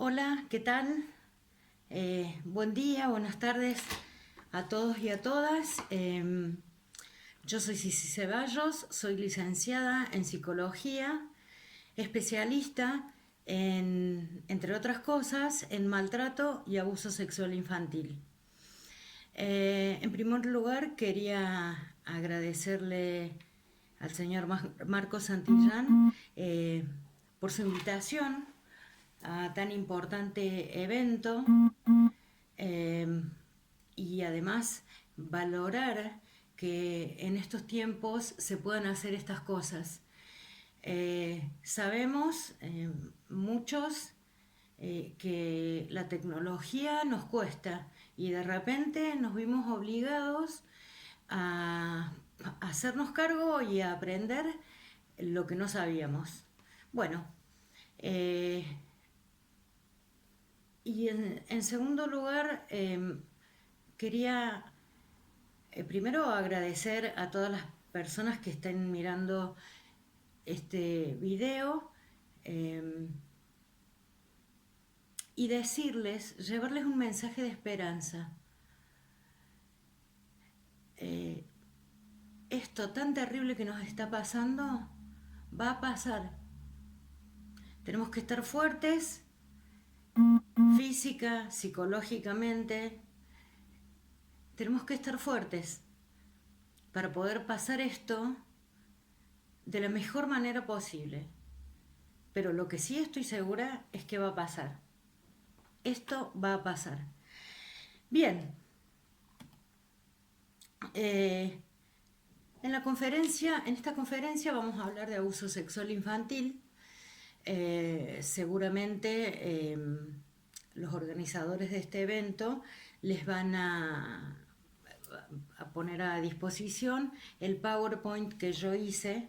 Hola, ¿qué tal? Buen día, buenas tardes a todos y a todas. Yo soy Cici Ceballos, soy licenciada en psicología, especialista entre otras cosas, en maltrato y abuso sexual infantil. En primer lugar, quería agradecerle al señor Marco Santillán por su invitación a tan importante evento eh, y además valorar que en estos tiempos se puedan hacer estas cosas. Sabemos muchos que la tecnología nos cuesta y de repente nos vimos obligados a hacernos cargo y a aprender lo que no sabíamos. Bueno, eh, y en segundo lugar, quería primero agradecer a todas las personas que estén mirando este video eh, y decirles, llevarles un mensaje de esperanza. Eh, Esto tan terrible que nos está pasando va a pasar. Tenemos que estar fuertes, física, psicológicamente. Tenemos que estar fuertes para poder pasar esto de la mejor manera posible. Pero lo que sí estoy segura es que va a pasar. Esto va a pasar. Bien, en esta conferencia vamos a hablar de abuso sexual infantil. Seguramente los organizadores de este evento les van a poner a disposición el PowerPoint que yo hice.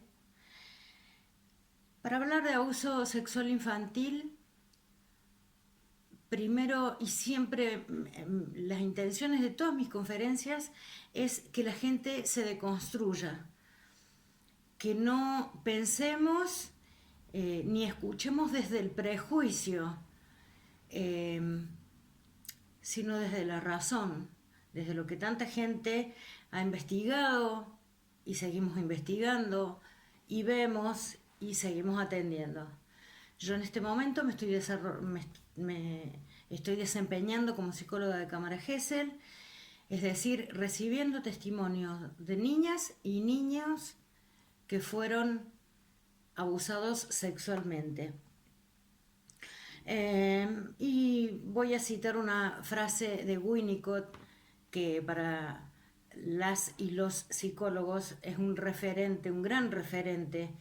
Para hablar de abuso sexual infantil, primero y siempre las intenciones de todas mis conferencias es que la gente se deconstruya, que no pensemos ni escuchemos desde el prejuicio, eh, sino desde la razón, desde lo que tanta gente ha investigado y seguimos investigando y vemos y seguimos atendiendo. Yo en este momento me estoy desempeñando como psicóloga de Cámara Gesell, es decir, recibiendo testimonios de niñas y niños que fueron abusados sexualmente. Y voy a citar una frase de Winnicott que para las y los psicólogos es un referente, un gran referente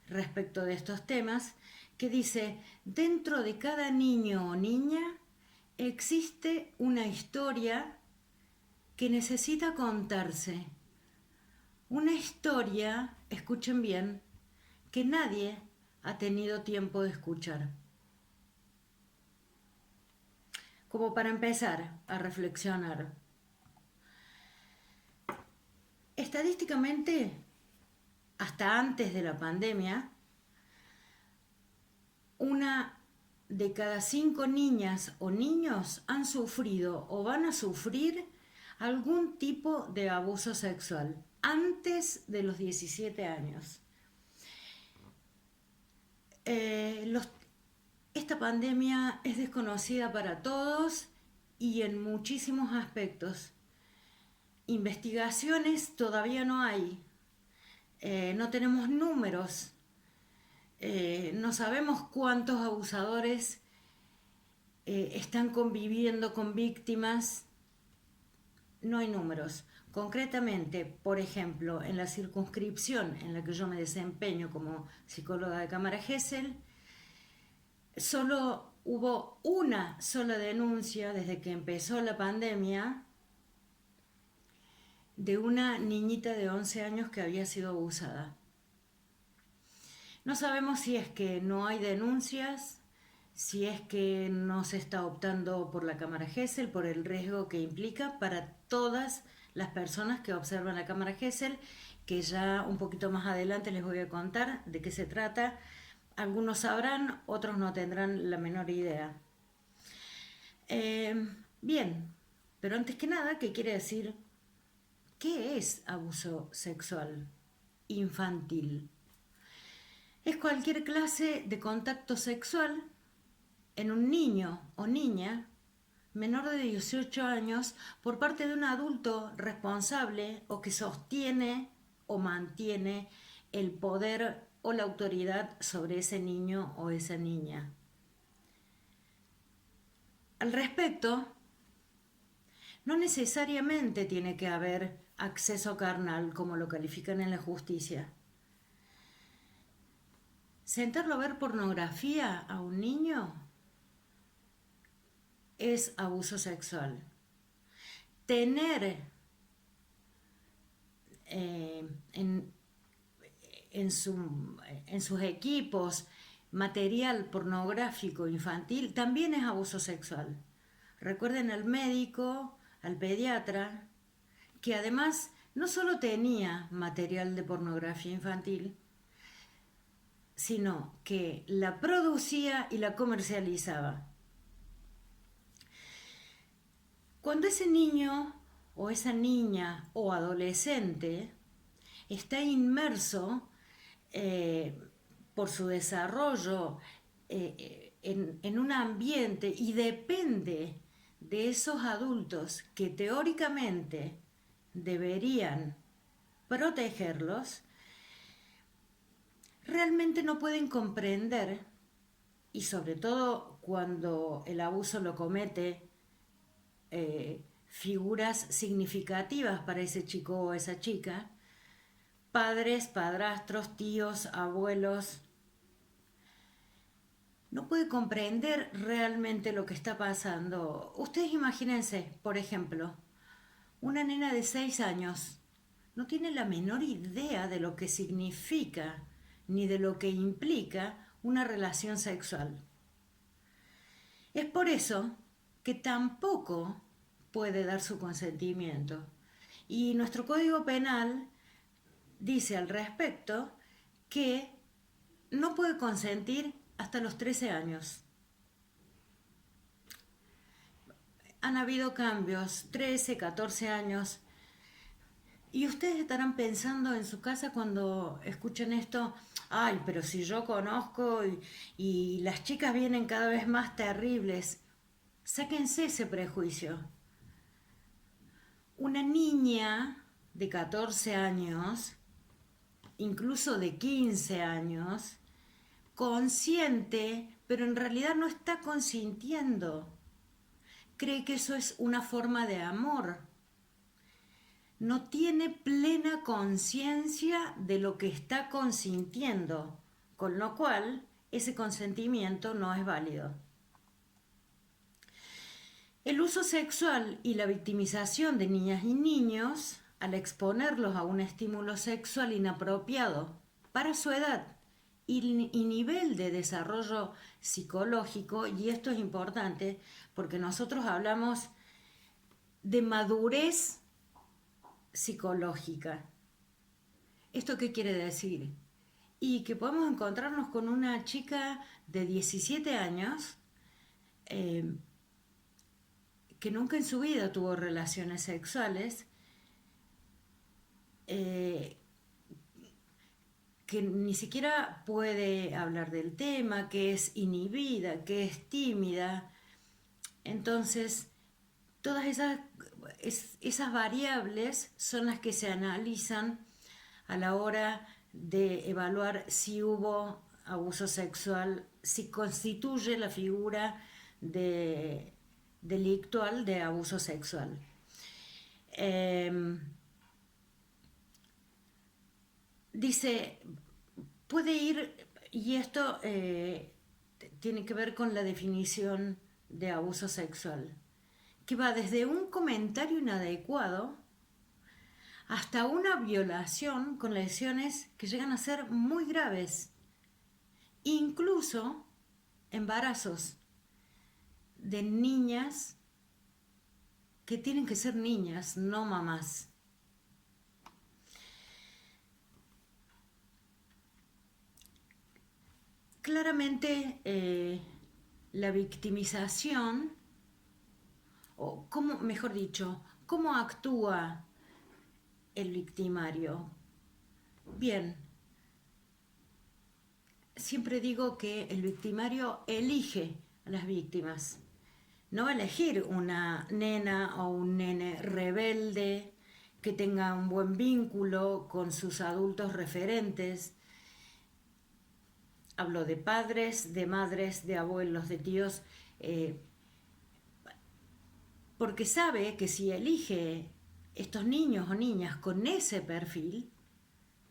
respecto de estos temas, que dice: dentro de cada niño o niña existe una historia que necesita contarse. Una historia, escuchen bien, que nadie ha tenido tiempo de escuchar. Como para empezar a reflexionar. Estadísticamente, hasta antes de la pandemia, una de cada 5 niñas o niños han sufrido o van a sufrir algún tipo de abuso sexual antes de los 17 años. Esta pandemia es desconocida para todos y en muchísimos aspectos. Investigaciones todavía no hay. No tenemos números. No sabemos cuántos abusadores están conviviendo con víctimas. No hay números. Concretamente, por ejemplo, en la circunscripción en la que yo me desempeño como psicóloga de Cámara Gesell, solo hubo una sola denuncia desde que empezó la pandemia de una niñita de 11 años que había sido abusada. No sabemos si es que no hay denuncias, si es que no se está optando por la cámara Gesell, por el riesgo que implica para todas las personas que observan la cámara Gesell, que ya un poquito más adelante les voy a contar de qué se trata. Algunos sabrán, otros no tendrán la menor idea. Bien, pero antes que nada, ¿qué quiere decir? ¿Qué es abuso sexual infantil? Es cualquier clase de contacto sexual en un niño o niña menor de 18 años por parte de un adulto responsable o que sostiene o mantiene el poder o la autoridad sobre ese niño o esa niña. Al respecto, no necesariamente tiene que haber acceso carnal como lo califican en la justicia. Sentarlo a ver pornografía a un niño es abuso sexual. Tener en, en sus equipos material pornográfico infantil también es abuso sexual. Recuerden al médico, al pediatra, que además no solo tenía material de pornografía infantil, sino que la producía y la comercializaba. Cuando ese niño o esa niña o adolescente está inmerso por su desarrollo en un ambiente y depende de esos adultos que teóricamente deberían protegerlos, realmente no pueden comprender, y sobre todo cuando el abuso lo comete figuras significativas para ese chico o esa chica, padres, padrastros, tíos, abuelos, no puede comprender realmente lo que está pasando. Ustedes imagínense, por ejemplo, una nena de 6 años no tiene la menor idea de lo que significa ni de lo que implica una relación sexual. Es por eso que tampoco puede dar su consentimiento. Y nuestro Código Penal dice al respecto que no puede consentir hasta los 13 años. Han habido cambios, 13, 14 años. Y ustedes estarán pensando en su casa cuando escuchen esto, ay, pero si yo conozco y las chicas vienen cada vez más terribles. Sáquense ese prejuicio. Una niña de 14 años, incluso de 15 años, consciente, pero en realidad no está consintiendo. Cree que eso es una forma de amor. No tiene plena conciencia de lo que está consintiendo, con lo cual ese consentimiento no es válido. El uso sexual y la victimización de niñas y niños, al exponerlos a un estímulo sexual inapropiado para su edad y nivel de desarrollo psicológico, y esto es importante porque nosotros hablamos de madurez psicológica. ¿Esto qué quiere decir? Y que podemos encontrarnos con una chica de 17 años que nunca en su vida tuvo relaciones sexuales, que ni siquiera puede hablar del tema, que es inhibida, que es tímida. Entonces, todas esas variables son las que se analizan a la hora de evaluar si hubo abuso sexual, si constituye la figura delictual de abuso sexual. Dice, puede ir, y esto tiene que ver con la definición de abuso sexual, que va desde un comentario inadecuado hasta una violación con lesiones que llegan a ser muy graves, incluso embarazos de niñas que tienen que ser niñas, no mamás. Claramente la victimización o cómo, mejor dicho, cómo actúa el victimario. Bien, siempre digo que el victimario elige a las víctimas. No va a elegir una nena o un nene rebelde que tenga un buen vínculo con sus adultos referentes. Hablo de padres, de madres, de abuelos, de tíos, porque sabe que si elige estos niños o niñas con ese perfil,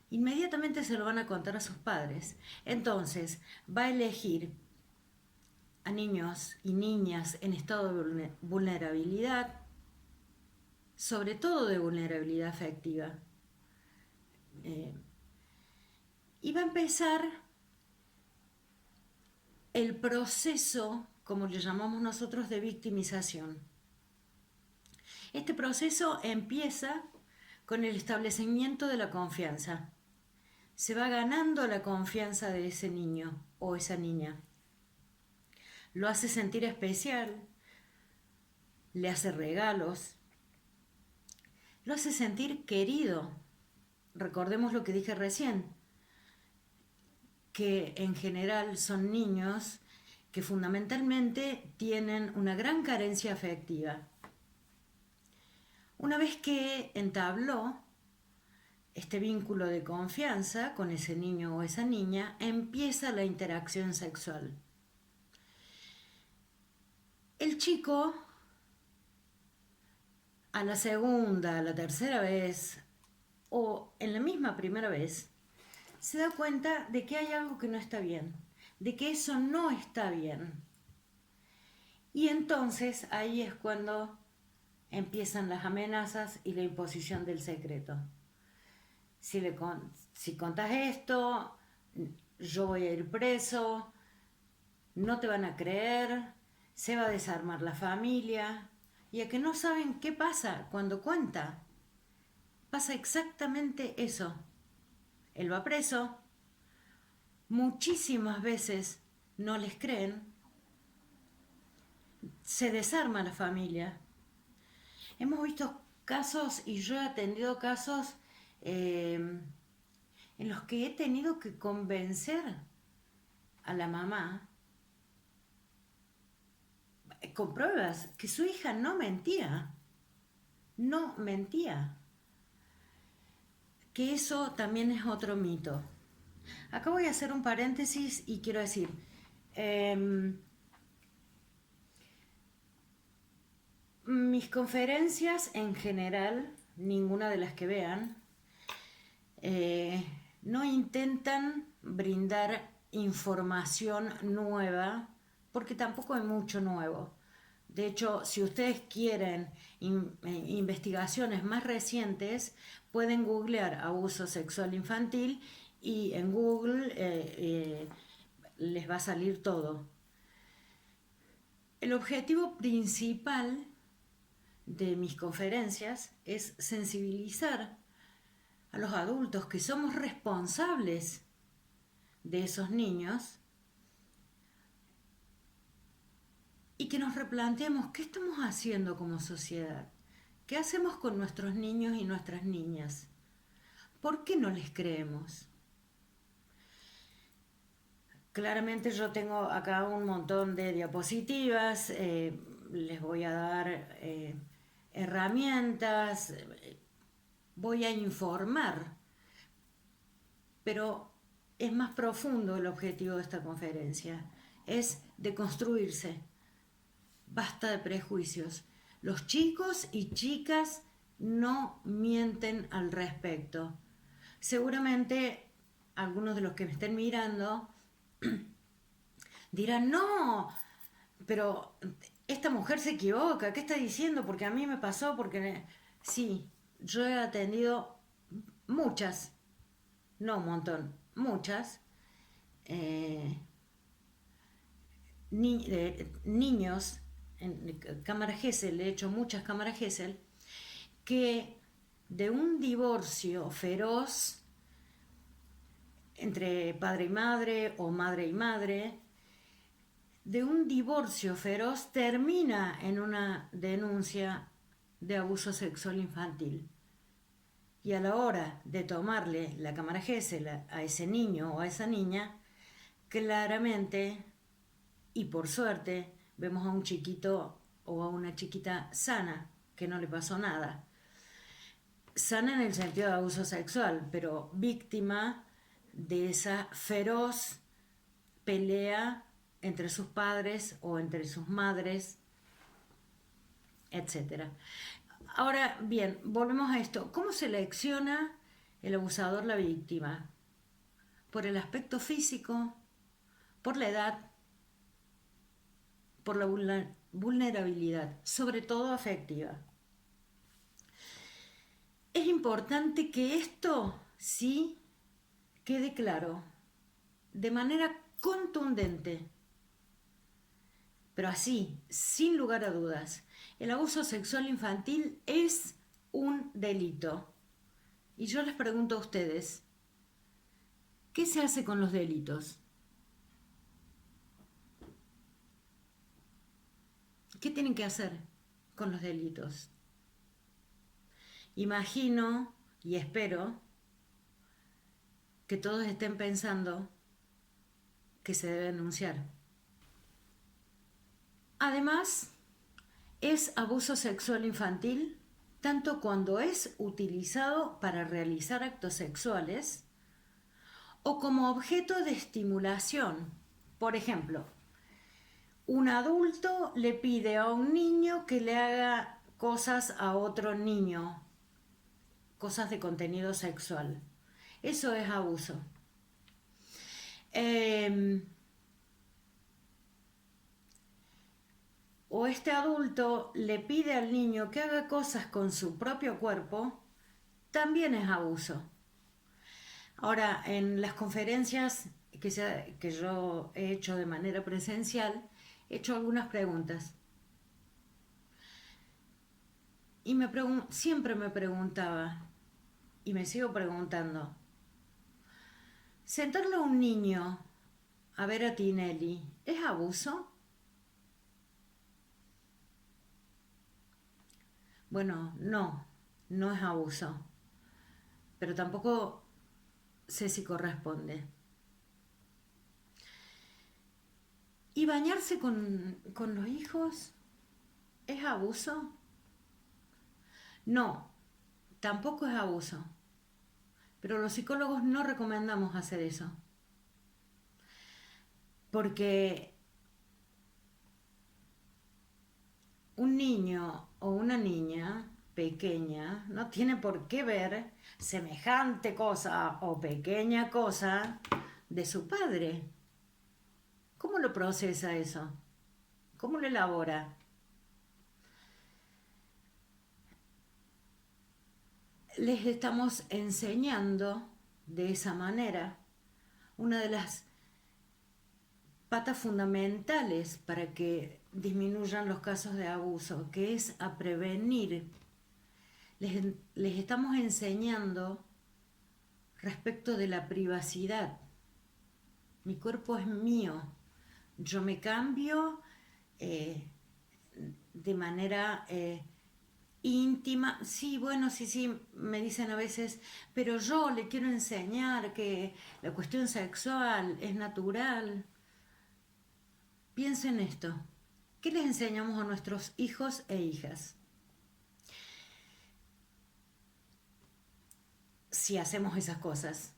inmediatamente se lo van a contar a sus padres. Entonces, va a elegir a niños y niñas en estado de vulnerabilidad, sobre todo de vulnerabilidad afectiva. Y va a empezar el proceso, como le llamamos nosotros, de victimización. Este proceso empieza con el establecimiento de la confianza. Se va ganando la confianza de ese niño o esa niña. Lo hace sentir especial, le hace regalos, lo hace sentir querido. Recordemos lo que dije recién, que en general son niños que fundamentalmente tienen una gran carencia afectiva. Una vez que entabló este vínculo de confianza con ese niño o esa niña, empieza la interacción sexual. El chico, a la segunda, a la tercera vez o en la misma primera vez, se da cuenta de que hay algo que no está bien, de que eso no está bien. Y entonces ahí es cuando empiezan las amenazas y la imposición del secreto. Si contás esto, yo voy a ir preso, no te van a creer, se va a desarmar la familia. Y a que no saben qué pasa cuando cuenta. Pasa exactamente eso. Él va preso, muchísimas veces no les creen, se desarma la familia. Hemos visto casos, y yo he atendido casos en los que he tenido que convencer a la mamá con pruebas que su hija no mentía, que eso también es otro mito. Acá voy a hacer un paréntesis y quiero decir, mis conferencias en general, ninguna de las que vean, no intentan brindar información nueva, porque tampoco hay mucho nuevo. De hecho, si ustedes quieren investigaciones más recientes, pueden googlear abuso sexual infantil y en Google les va a salir todo. El objetivo principal de mis conferencias es sensibilizar a los adultos que somos responsables de esos niños y que nos replanteemos qué estamos haciendo como sociedad, qué hacemos con nuestros niños y nuestras niñas, por qué no les creemos. Claramente yo tengo acá un montón de diapositivas, les voy a dar herramientas, voy a informar, pero es más profundo el objetivo de esta conferencia, es de construirse. Basta de prejuicios. Los chicos y chicas no mienten al respecto. Seguramente algunos de los que me estén mirando dirán, no, pero esta mujer se equivoca, ¿qué está diciendo? Porque a mí me pasó, porque... Sí, yo he atendido muchas, no un montón, muchas niños en cámara Gesell, he hecho muchas cámaras Gesell, que de un divorcio feroz entre padre y madre o madre y madre, de un divorcio feroz termina en una denuncia de abuso sexual infantil. Y a la hora de tomarle la cámara Gesell a ese niño o a esa niña, claramente y por suerte vemos a un chiquito o a una chiquita sana, que no le pasó nada. Sana en el sentido de abuso sexual, pero víctima de esa feroz pelea entre sus padres o entre sus madres, etc. Ahora bien, volvemos a esto. ¿Cómo selecciona el abusador la víctima? ¿Por el aspecto físico? ¿Por la edad? ¿Por la vulnerabilidad? Sobre todo afectiva. Es importante que esto sí quede claro, de manera contundente, pero así, sin lugar a dudas. El abuso sexual infantil es un delito. Y yo les pregunto a ustedes, ¿qué se hace con los delitos? ¿Qué tienen que hacer con los delitos? Imagino y espero que todos estén pensando que se debe denunciar. Además, es abuso sexual infantil tanto cuando es utilizado para realizar actos sexuales o como objeto de estimulación. Por ejemplo, un adulto le pide a un niño que le haga cosas a otro niño, cosas de contenido sexual. Eso es abuso. O este adulto le pide al niño que haga cosas con su propio cuerpo, también es abuso. Ahora, en las conferencias que yo he hecho de manera presencial, he hecho algunas preguntas. Y siempre me preguntaba, y me sigo preguntando, ¿sentarle a un niño a ver a Tinelli es abuso? Bueno, no es abuso, pero tampoco sé si corresponde. ¿Y bañarse con los hijos es abuso? No, tampoco es abuso, pero los psicólogos no recomendamos hacer eso, porque un niño o una niña pequeña no tiene por qué ver semejante cosa o pequeña cosa de su padre. ¿Cómo lo procesa eso? ¿Cómo lo elabora? Les estamos enseñando de esa manera una de las patas fundamentales para que disminuyan los casos de abuso, que es a prevenir. Les estamos enseñando respecto de la privacidad. Mi cuerpo es mío. Yo me cambio de manera íntima. Sí, bueno, sí, me dicen a veces, pero yo le quiero enseñar que la cuestión sexual es natural. Piensen en esto. ¿Qué les enseñamos a nuestros hijos e hijas? Si hacemos esas cosas.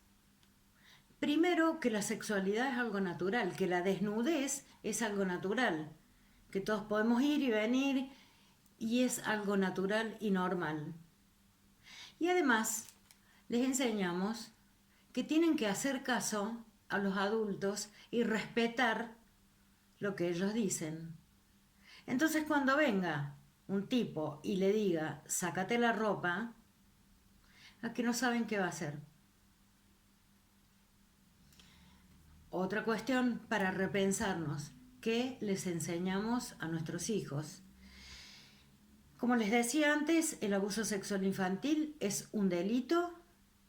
Primero, que la sexualidad es algo natural, que la desnudez es algo natural, que todos podemos ir y venir y es algo natural y normal. Y además, les enseñamos que tienen que hacer caso a los adultos y respetar lo que ellos dicen. Entonces, cuando venga un tipo y le diga, sácate la ropa, a que no saben qué va a hacer. Otra cuestión para repensarnos, ¿qué les enseñamos a nuestros hijos? Como les decía antes, el abuso sexual infantil es un delito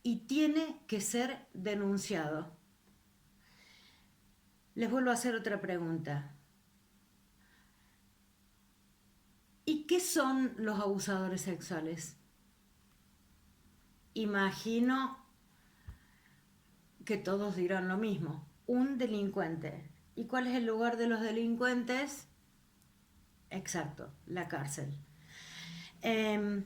y tiene que ser denunciado. Les vuelvo a hacer otra pregunta. qué son los abusadores sexuales? Imagino que todos dirán lo mismo, un delincuente. ¿Y cuál es el lugar de los delincuentes? Exacto, la cárcel. Que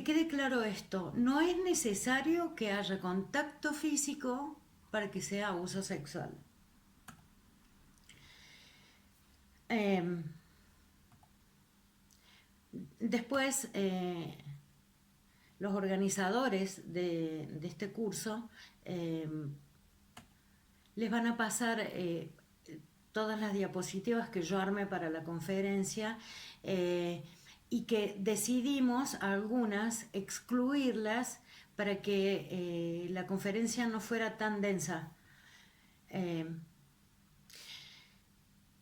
quede claro esto, no es necesario que haya contacto físico para que sea abuso sexual. Después, los organizadores de este curso les van a pasar todas las diapositivas que yo armé para la conferencia y que decidimos algunas excluirlas para que la conferencia no fuera tan densa.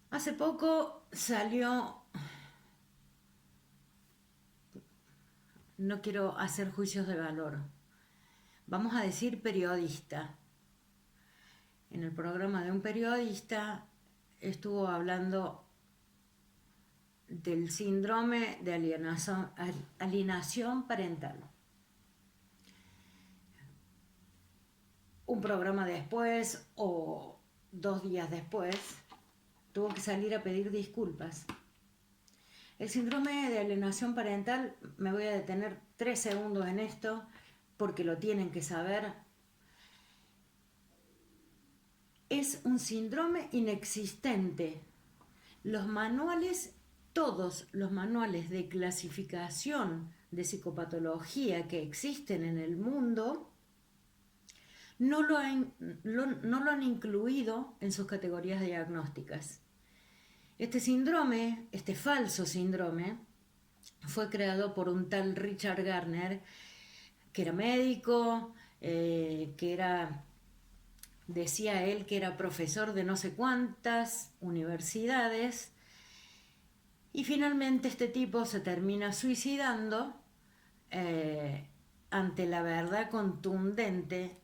Hace poco salió, no quiero hacer juicios de valor, vamos a decir periodista. En el programa de un periodista estuvo hablando del síndrome de alienación parental. Un programa después o 2 días después tuvo que salir a pedir disculpas. El síndrome de alienación parental, me voy a detener 3 segundos en esto porque lo tienen que saber. Es un síndrome inexistente. Los manuales, todos los manuales de clasificación de psicopatología que existen en el mundo, no lo han incluido en sus categorías diagnósticas. Este síndrome, este falso síndrome, fue creado por un tal Richard Gardner, que era médico, decía él que era profesor de no sé cuántas universidades, y finalmente este tipo se termina suicidando ante la verdad contundente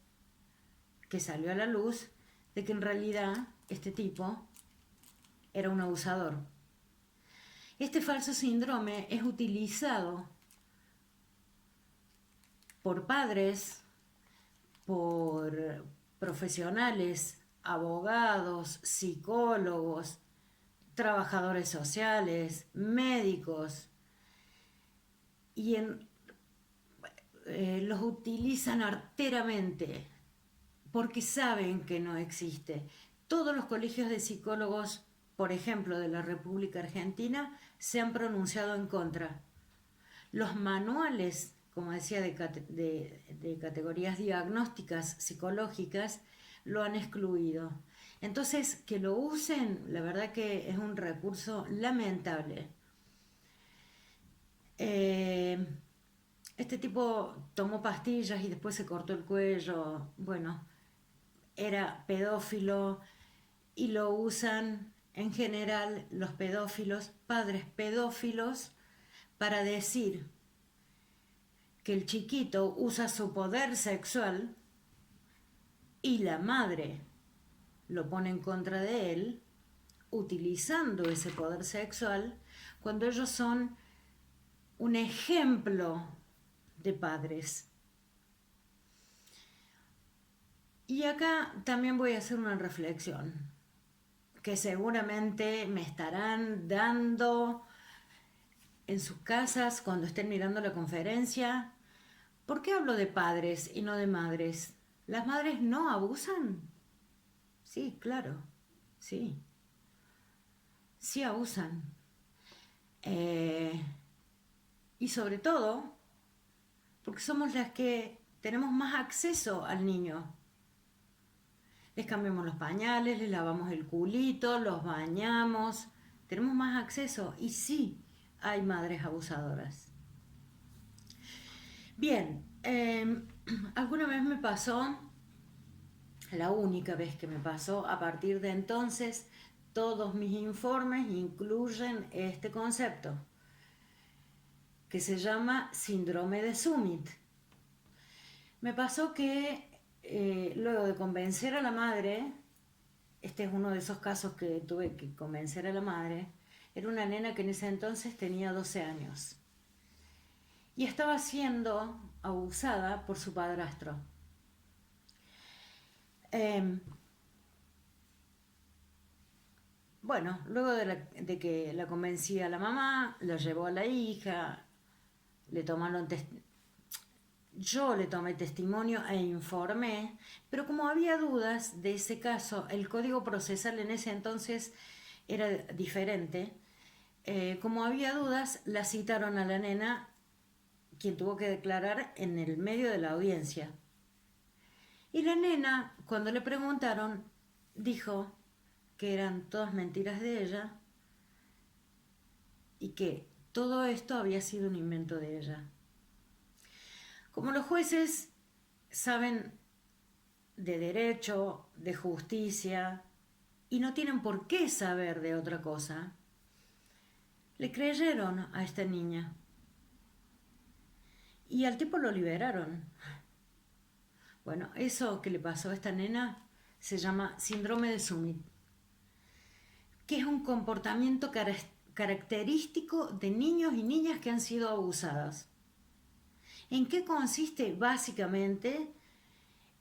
que salió a la luz de que en realidad este tipo era un abusador. Este falso síndrome es utilizado por padres, por profesionales, abogados, psicólogos, trabajadores sociales, médicos, y los utilizan arteramente porque saben que no existe. Todos los colegios de psicólogos, por ejemplo, de la República Argentina, se han pronunciado en contra. Los manuales, como decía, de categorías diagnósticas psicológicas, lo han excluido. Entonces, que lo usen, la verdad que es un recurso lamentable. Este tipo tomó pastillas y después se cortó el cuello. Bueno, era pedófilo y lo usan en general los pedófilos, padres pedófilos, para decir que el chiquito usa su poder sexual y la madre lo pone en contra de él, utilizando ese poder sexual, cuando ellos son un ejemplo de padres. Y acá también voy a hacer una reflexión, que seguramente me estarán dando en sus casas cuando estén mirando la conferencia. ¿Por qué hablo de padres y no de madres? ¿Las madres no abusan? Sí, claro, sí. Sí abusan. Y sobre todo, porque somos las que tenemos más acceso al niño. Les cambiamos los pañales, les lavamos el culito, los bañamos. Tenemos más acceso y sí hay madres abusadoras. Bien, alguna vez me pasó, la única vez que me pasó, a partir de entonces todos mis informes incluyen este concepto, que se llama síndrome de Summitt. Me pasó que luego de convencer a la madre, este es uno de esos casos que tuve que convencer a la madre, Era una nena que en ese entonces tenía 12 años y estaba siendo abusada por su padrastro. Bueno, luego de que la convencía la mamá, la llevó a la hija, le tomaron yo le tomé testimonio e informé, pero como había dudas de ese caso, el código procesal en ese entonces era diferente, como había dudas, la citaron a la nena, quien tuvo que declarar en el medio de la audiencia. Y la nena, cuando le preguntaron, dijo que eran todas mentiras de ella y que todo esto había sido un invento de ella. Como los jueces saben de derecho, de justicia, y no tienen por qué saber de otra cosa, le creyeron a esta niña. Y al tipo lo liberaron. Bueno, eso que le pasó a esta nena se llama síndrome de Summitt, que es un comportamiento característico de niños y niñas que han sido abusadas. ¿En qué consiste? Básicamente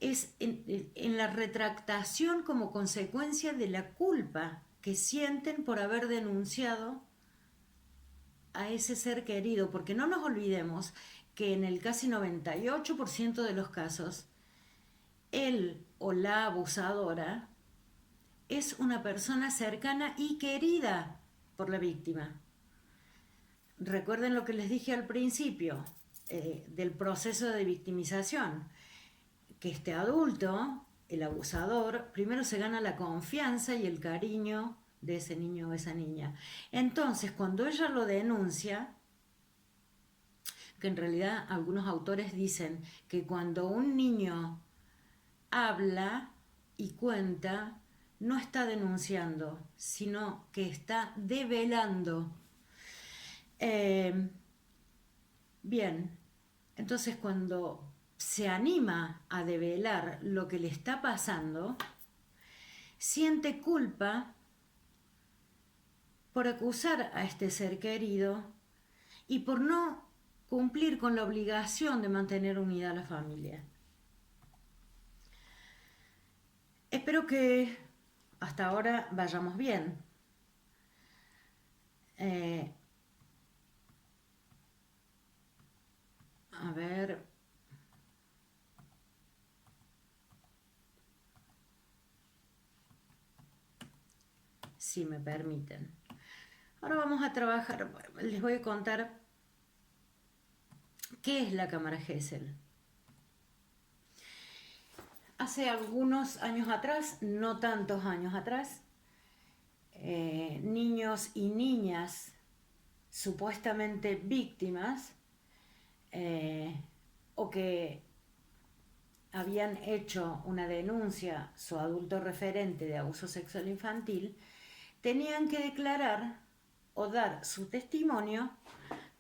es en la retractación como consecuencia de la culpa que sienten por haber denunciado a ese ser querido, porque no nos olvidemos que en el casi 98% de los casos, él o la abusadora es una persona cercana y querida por la víctima. Recuerden lo que les dije al principio del proceso de victimización, que este adulto, el abusador, primero se gana la confianza y el cariño de ese niño o esa niña. Entonces, cuando ella lo denuncia, que en realidad algunos autores dicen que cuando un niño habla y cuenta, no está denunciando, sino que está develando. Bien, entonces cuando se anima a develar lo que le está pasando, siente culpa por acusar a este ser querido y por no cumplir con la obligación de mantener unida a la familia. Espero que hasta ahora vayamos bien. A ver. Si me permiten. Ahora vamos a trabajar, les voy a contar qué es la cámara Gesell. Hace algunos años atrás, no tantos años atrás, niños y niñas supuestamente víctimas o que habían hecho una denuncia, su adulto referente de abuso sexual infantil, tenían que declarar o dar su testimonio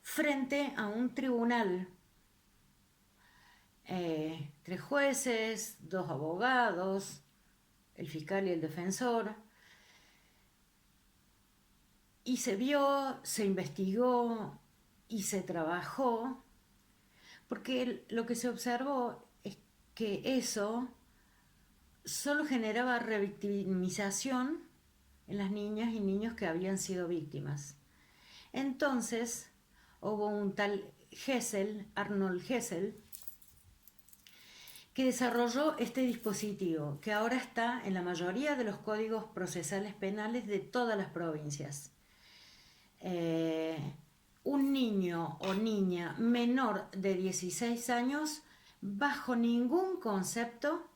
frente a un tribunal. 3 jueces, 2 abogados, el fiscal y el defensor. Y se vio, se investigó y se trabajó, porque lo que se observó es que eso solo generaba revictimización en las niñas y niños que habían sido víctimas. Entonces hubo un tal Gesell, Arnold Gesell, que desarrolló este dispositivo, que ahora está en la mayoría de los códigos procesales penales de todas las provincias. Un niño o niña menor de 16 años, bajo ningún concepto,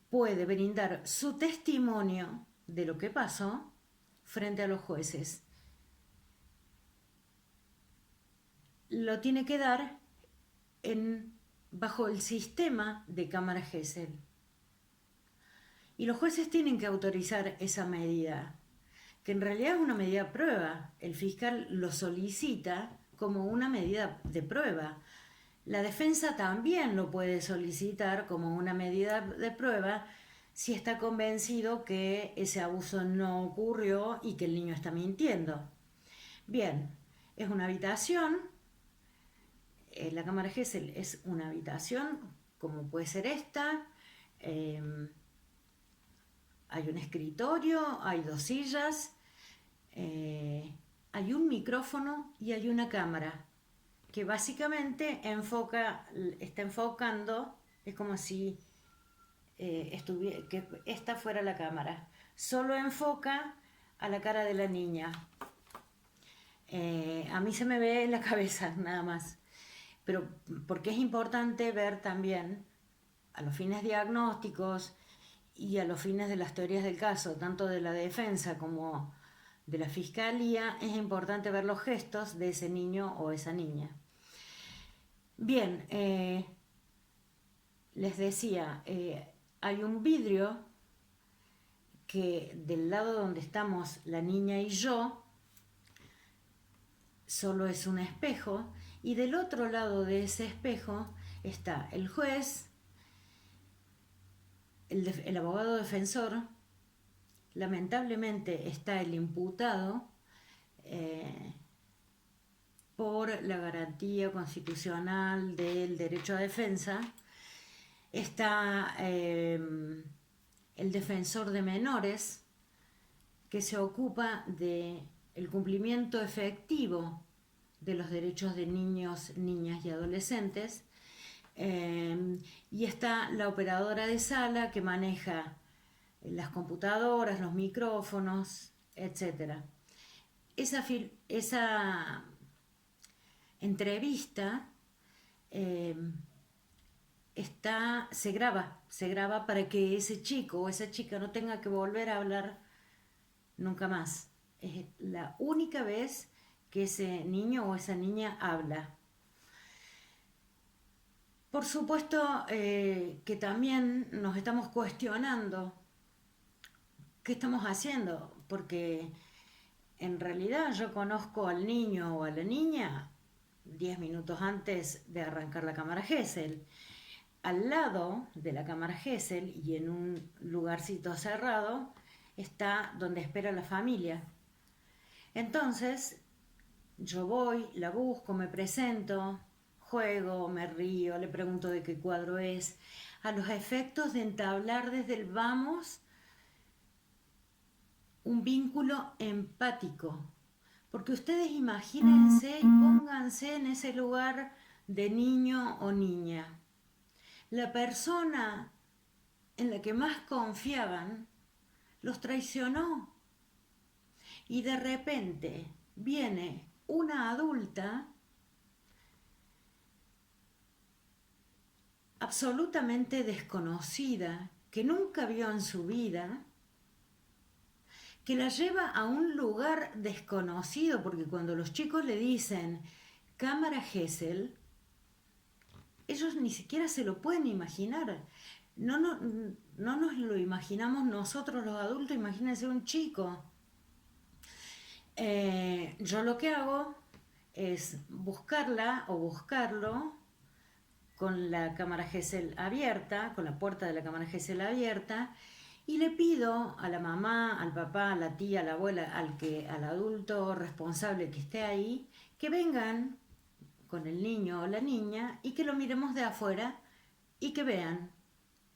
puede brindar su testimonio de lo que pasó frente a los jueces. Lo tiene que dar bajo el sistema de cámara Gesell. Y los jueces tienen que autorizar esa medida, que en realidad es una medida de prueba. El fiscal lo solicita como una medida de prueba. La defensa también lo puede solicitar como una medida de prueba si está convencido que ese abuso no ocurrió y que el niño está mintiendo. Bien, es una habitación, la cámara Gesell es una habitación como puede ser esta, hay un escritorio, hay 2 sillas, hay un micrófono y hay una cámara que básicamente está enfocando, es como si que esta fuera la cámara. Solo enfoca a la cara de la niña. A mí se me ve la cabeza nada más. Pero porque es importante ver también a los fines diagnósticos y a los fines de las teorías del caso, tanto de la defensa como de la fiscalía, es importante ver los gestos de ese niño o esa niña. Bien, les decía, hay un vidrio que del lado donde estamos la niña y yo, solo es un espejo, y del otro lado de ese espejo está el juez, el abogado defensor, lamentablemente está el imputado por la garantía constitucional del derecho a defensa, está el defensor de menores que se ocupa de el cumplimiento efectivo de los derechos de niños, niñas y adolescentes, y está la operadora de sala que maneja las computadoras, los micrófonos, etc. Esa entrevista se graba para que ese chico o esa chica no tenga que volver a hablar nunca más. Es la única vez que ese niño o esa niña habla. Por supuesto que también nos estamos cuestionando qué estamos haciendo, porque en realidad yo conozco al niño o a la niña 10 minutos antes de arrancar la cámara Gesell. Al lado de la cámara Gesell y en un lugarcito cerrado está donde espera la familia. Entonces yo voy, la busco, me presento, juego, me río, le pregunto de qué cuadro es, a los efectos de entablar desde el vamos un vínculo empático. Porque ustedes imagínense y pónganse en ese lugar de niño o niña. La persona en la que más confiaban los traicionó. Y de repente viene una adulta absolutamente desconocida, que nunca vio en su vida, que la lleva a un lugar desconocido, porque cuando los chicos le dicen cámara Gesell, ellos ni siquiera se lo pueden imaginar. No nos lo imaginamos nosotros los adultos, imagínense un chico. Yo lo que hago es buscarla o buscarlo con la cámara Gesell abierta, con la puerta de la cámara Gesell abierta, y le pido a la mamá, al papá, a la tía, a la abuela, al adulto responsable que esté ahí, que vengan con el niño o la niña y que lo miremos de afuera y que vean,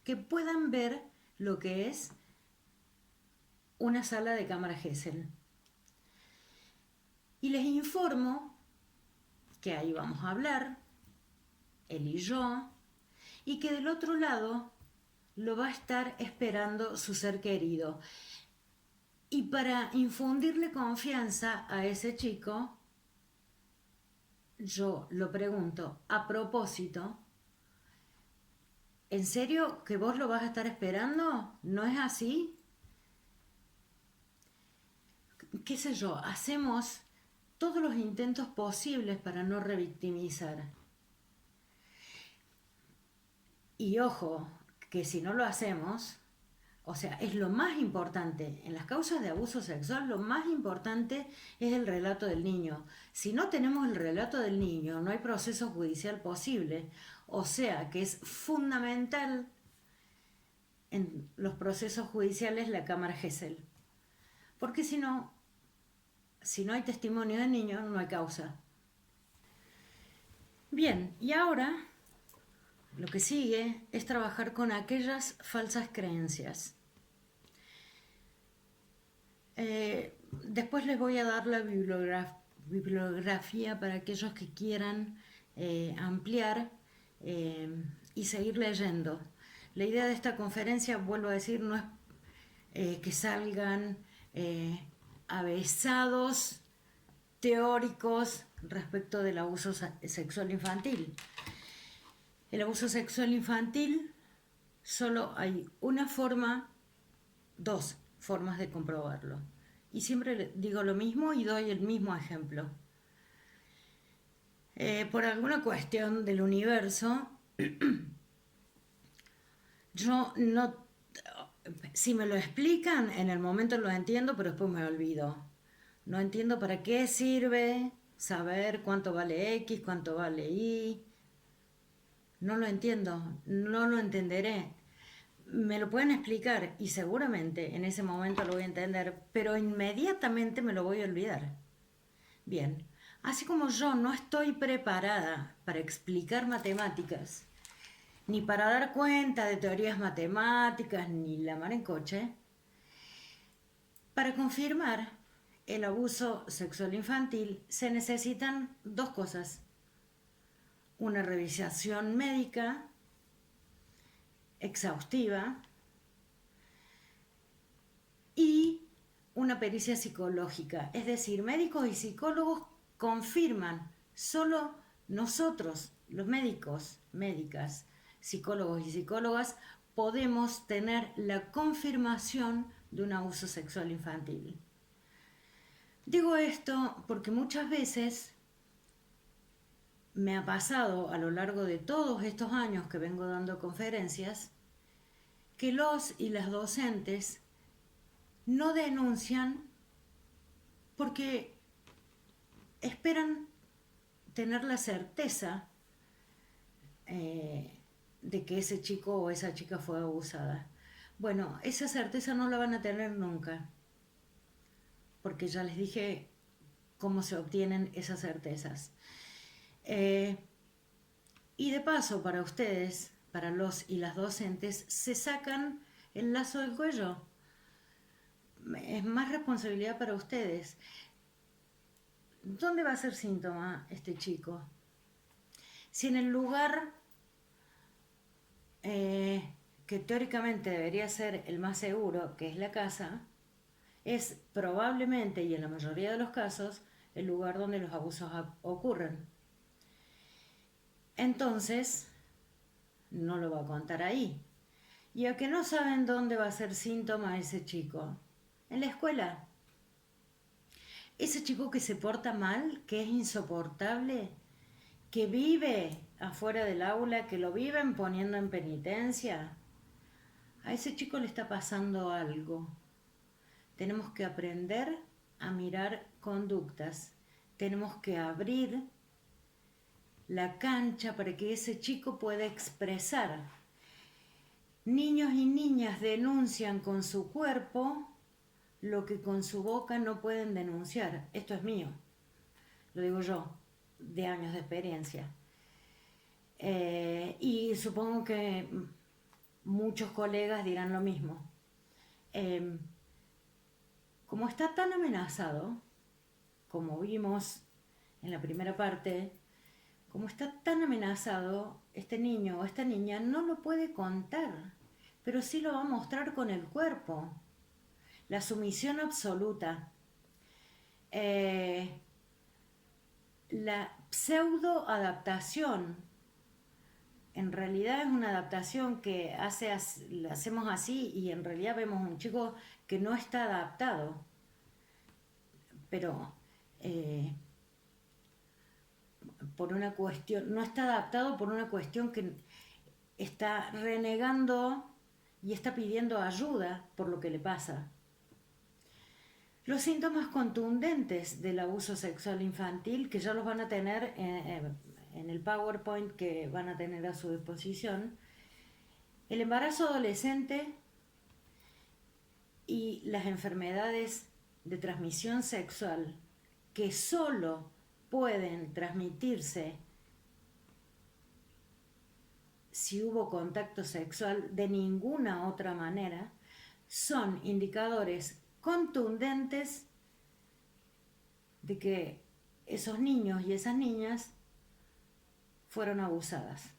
que puedan ver lo que es una sala de cámara Gesell. Y les informo que ahí vamos a hablar, él y yo, y que del otro lado lo va a estar esperando su ser querido. Y para infundirle confianza a ese chico, yo lo pregunto, a propósito, ¿en serio que vos lo vas a estar esperando? ¿No es así? ¿Qué sé yo? Hacemos todos los intentos posibles para no revictimizar. Y ojo, que si no lo hacemos, o sea, es lo más importante. En las causas de abuso sexual, lo más importante es el relato del niño. Si no tenemos el relato del niño, no hay proceso judicial posible. O sea, que es fundamental en los procesos judiciales la cámara Gesell. Porque si no hay testimonio de niños, no hay causa. Bien, y ahora lo que sigue es trabajar con aquellas falsas creencias. Después les voy a dar la bibliografía para aquellos que quieran ampliar y seguir leyendo. La idea de esta conferencia, vuelvo a decir, no es que salgan avesados teóricos respecto del abuso sexual infantil. El abuso sexual infantil solo hay dos formas de comprobarlo. Y siempre digo lo mismo y doy el mismo ejemplo. Por alguna cuestión del universo, yo no... Si me lo explican, en el momento lo entiendo, pero después me olvido. No entiendo para qué sirve saber cuánto vale X, cuánto vale Y. No lo entiendo, no lo entenderé. Me lo pueden explicar y seguramente en ese momento lo voy a entender, pero inmediatamente me lo voy a olvidar. Bien, así como yo no estoy preparada para explicar matemáticas, ni para dar cuenta de teorías matemáticas, ni la mar en coche, para confirmar el abuso sexual infantil se necesitan dos cosas: una revisación médica exhaustiva y una pericia psicológica. Es decir, médicos y psicólogos confirman, solo nosotros, los médicos, médicas, psicólogos y psicólogas, podemos tener la confirmación de un abuso sexual infantil. Digo esto porque muchas veces me ha pasado a lo largo de todos estos años que vengo dando conferencias que los y las docentes no denuncian porque esperan tener la certeza de que ese chico o esa chica fue abusada. Bueno, esa certeza no la van a tener nunca, porque ya les dije cómo se obtienen esas certezas. Y de paso, para ustedes, para los y las docentes, se sacan el lazo del cuello. Es más responsabilidad para ustedes. ¿Dónde va a ser síntoma este chico? Si en el lugar que teóricamente debería ser el más seguro, que es la casa, es probablemente, y en la mayoría de los casos, el lugar donde los abusos ocurren. Entonces, no lo va a contar ahí. Y a que no saben dónde va a ser síntoma ese chico, en la escuela. Ese chico que se porta mal, que es insoportable, que vive afuera del aula, que lo viven poniendo en penitencia, a ese chico le está pasando algo. Tenemos que aprender a mirar conductas. Tenemos que abrir la cancha para que ese chico pueda expresar. Niños y niñas denuncian con su cuerpo lo que con su boca no pueden denunciar. Esto es mío, lo digo yo, de años de experiencia. Y supongo que muchos colegas dirán lo mismo. Como está tan amenazado, como vimos en la primera parte, como está tan amenazado, este niño o esta niña no lo puede contar, pero sí lo va a mostrar con el cuerpo. La sumisión absoluta. La pseudo adaptación. En realidad es una adaptación que la hacemos así y en realidad vemos un chico que no está adaptado. Pero por una cuestión, no está adaptado por una cuestión que está renegando y está pidiendo ayuda por lo que le pasa. Los síntomas contundentes del abuso sexual infantil, que ya los van a tener en el PowerPoint que van a tener a su disposición, El embarazo adolescente y las enfermedades de transmisión sexual que solo pueden transmitirse si hubo contacto sexual de ninguna otra manera, son indicadores contundentes de que esos niños y esas niñas fueron abusadas.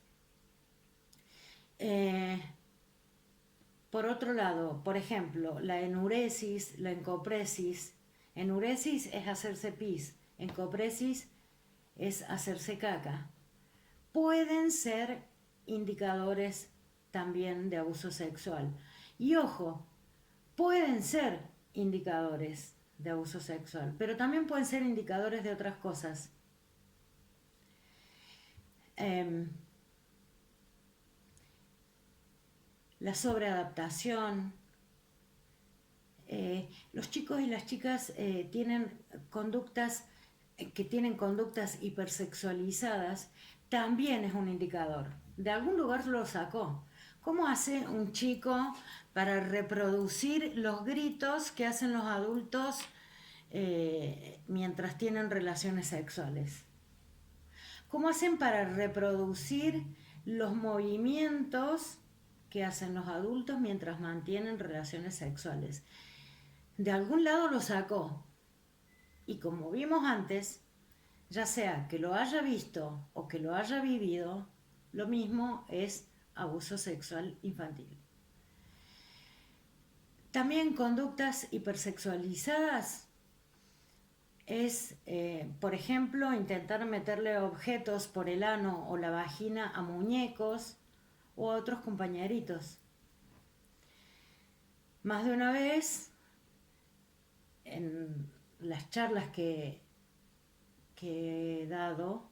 Por otro lado, por ejemplo, la enuresis, la encopresis. Enuresis es hacerse pis, encopresis es hacerse caca. Pueden ser indicadores también de abuso sexual. Y ojo, pueden ser indicadores de abuso sexual, pero también pueden ser indicadores de otras cosas. La sobreadaptación. Los chicos y las chicas tienen conductas que tienen conductas hipersexualizadas, también es un indicador. De algún lugar lo sacó. ¿Cómo hace un chico para reproducir los gritos que hacen los adultos mientras tienen relaciones sexuales? ¿Cómo hacen para reproducir los movimientos que hacen los adultos mientras mantienen relaciones sexuales? De algún lado lo sacó. Y como vimos antes, ya sea que lo haya visto o que lo haya vivido, lo mismo es abuso sexual infantil. También conductas hipersexualizadas es, por ejemplo, intentar meterle objetos por el ano o la vagina a muñecos o a otros compañeritos. Más de una vez, en las charlas que he dado,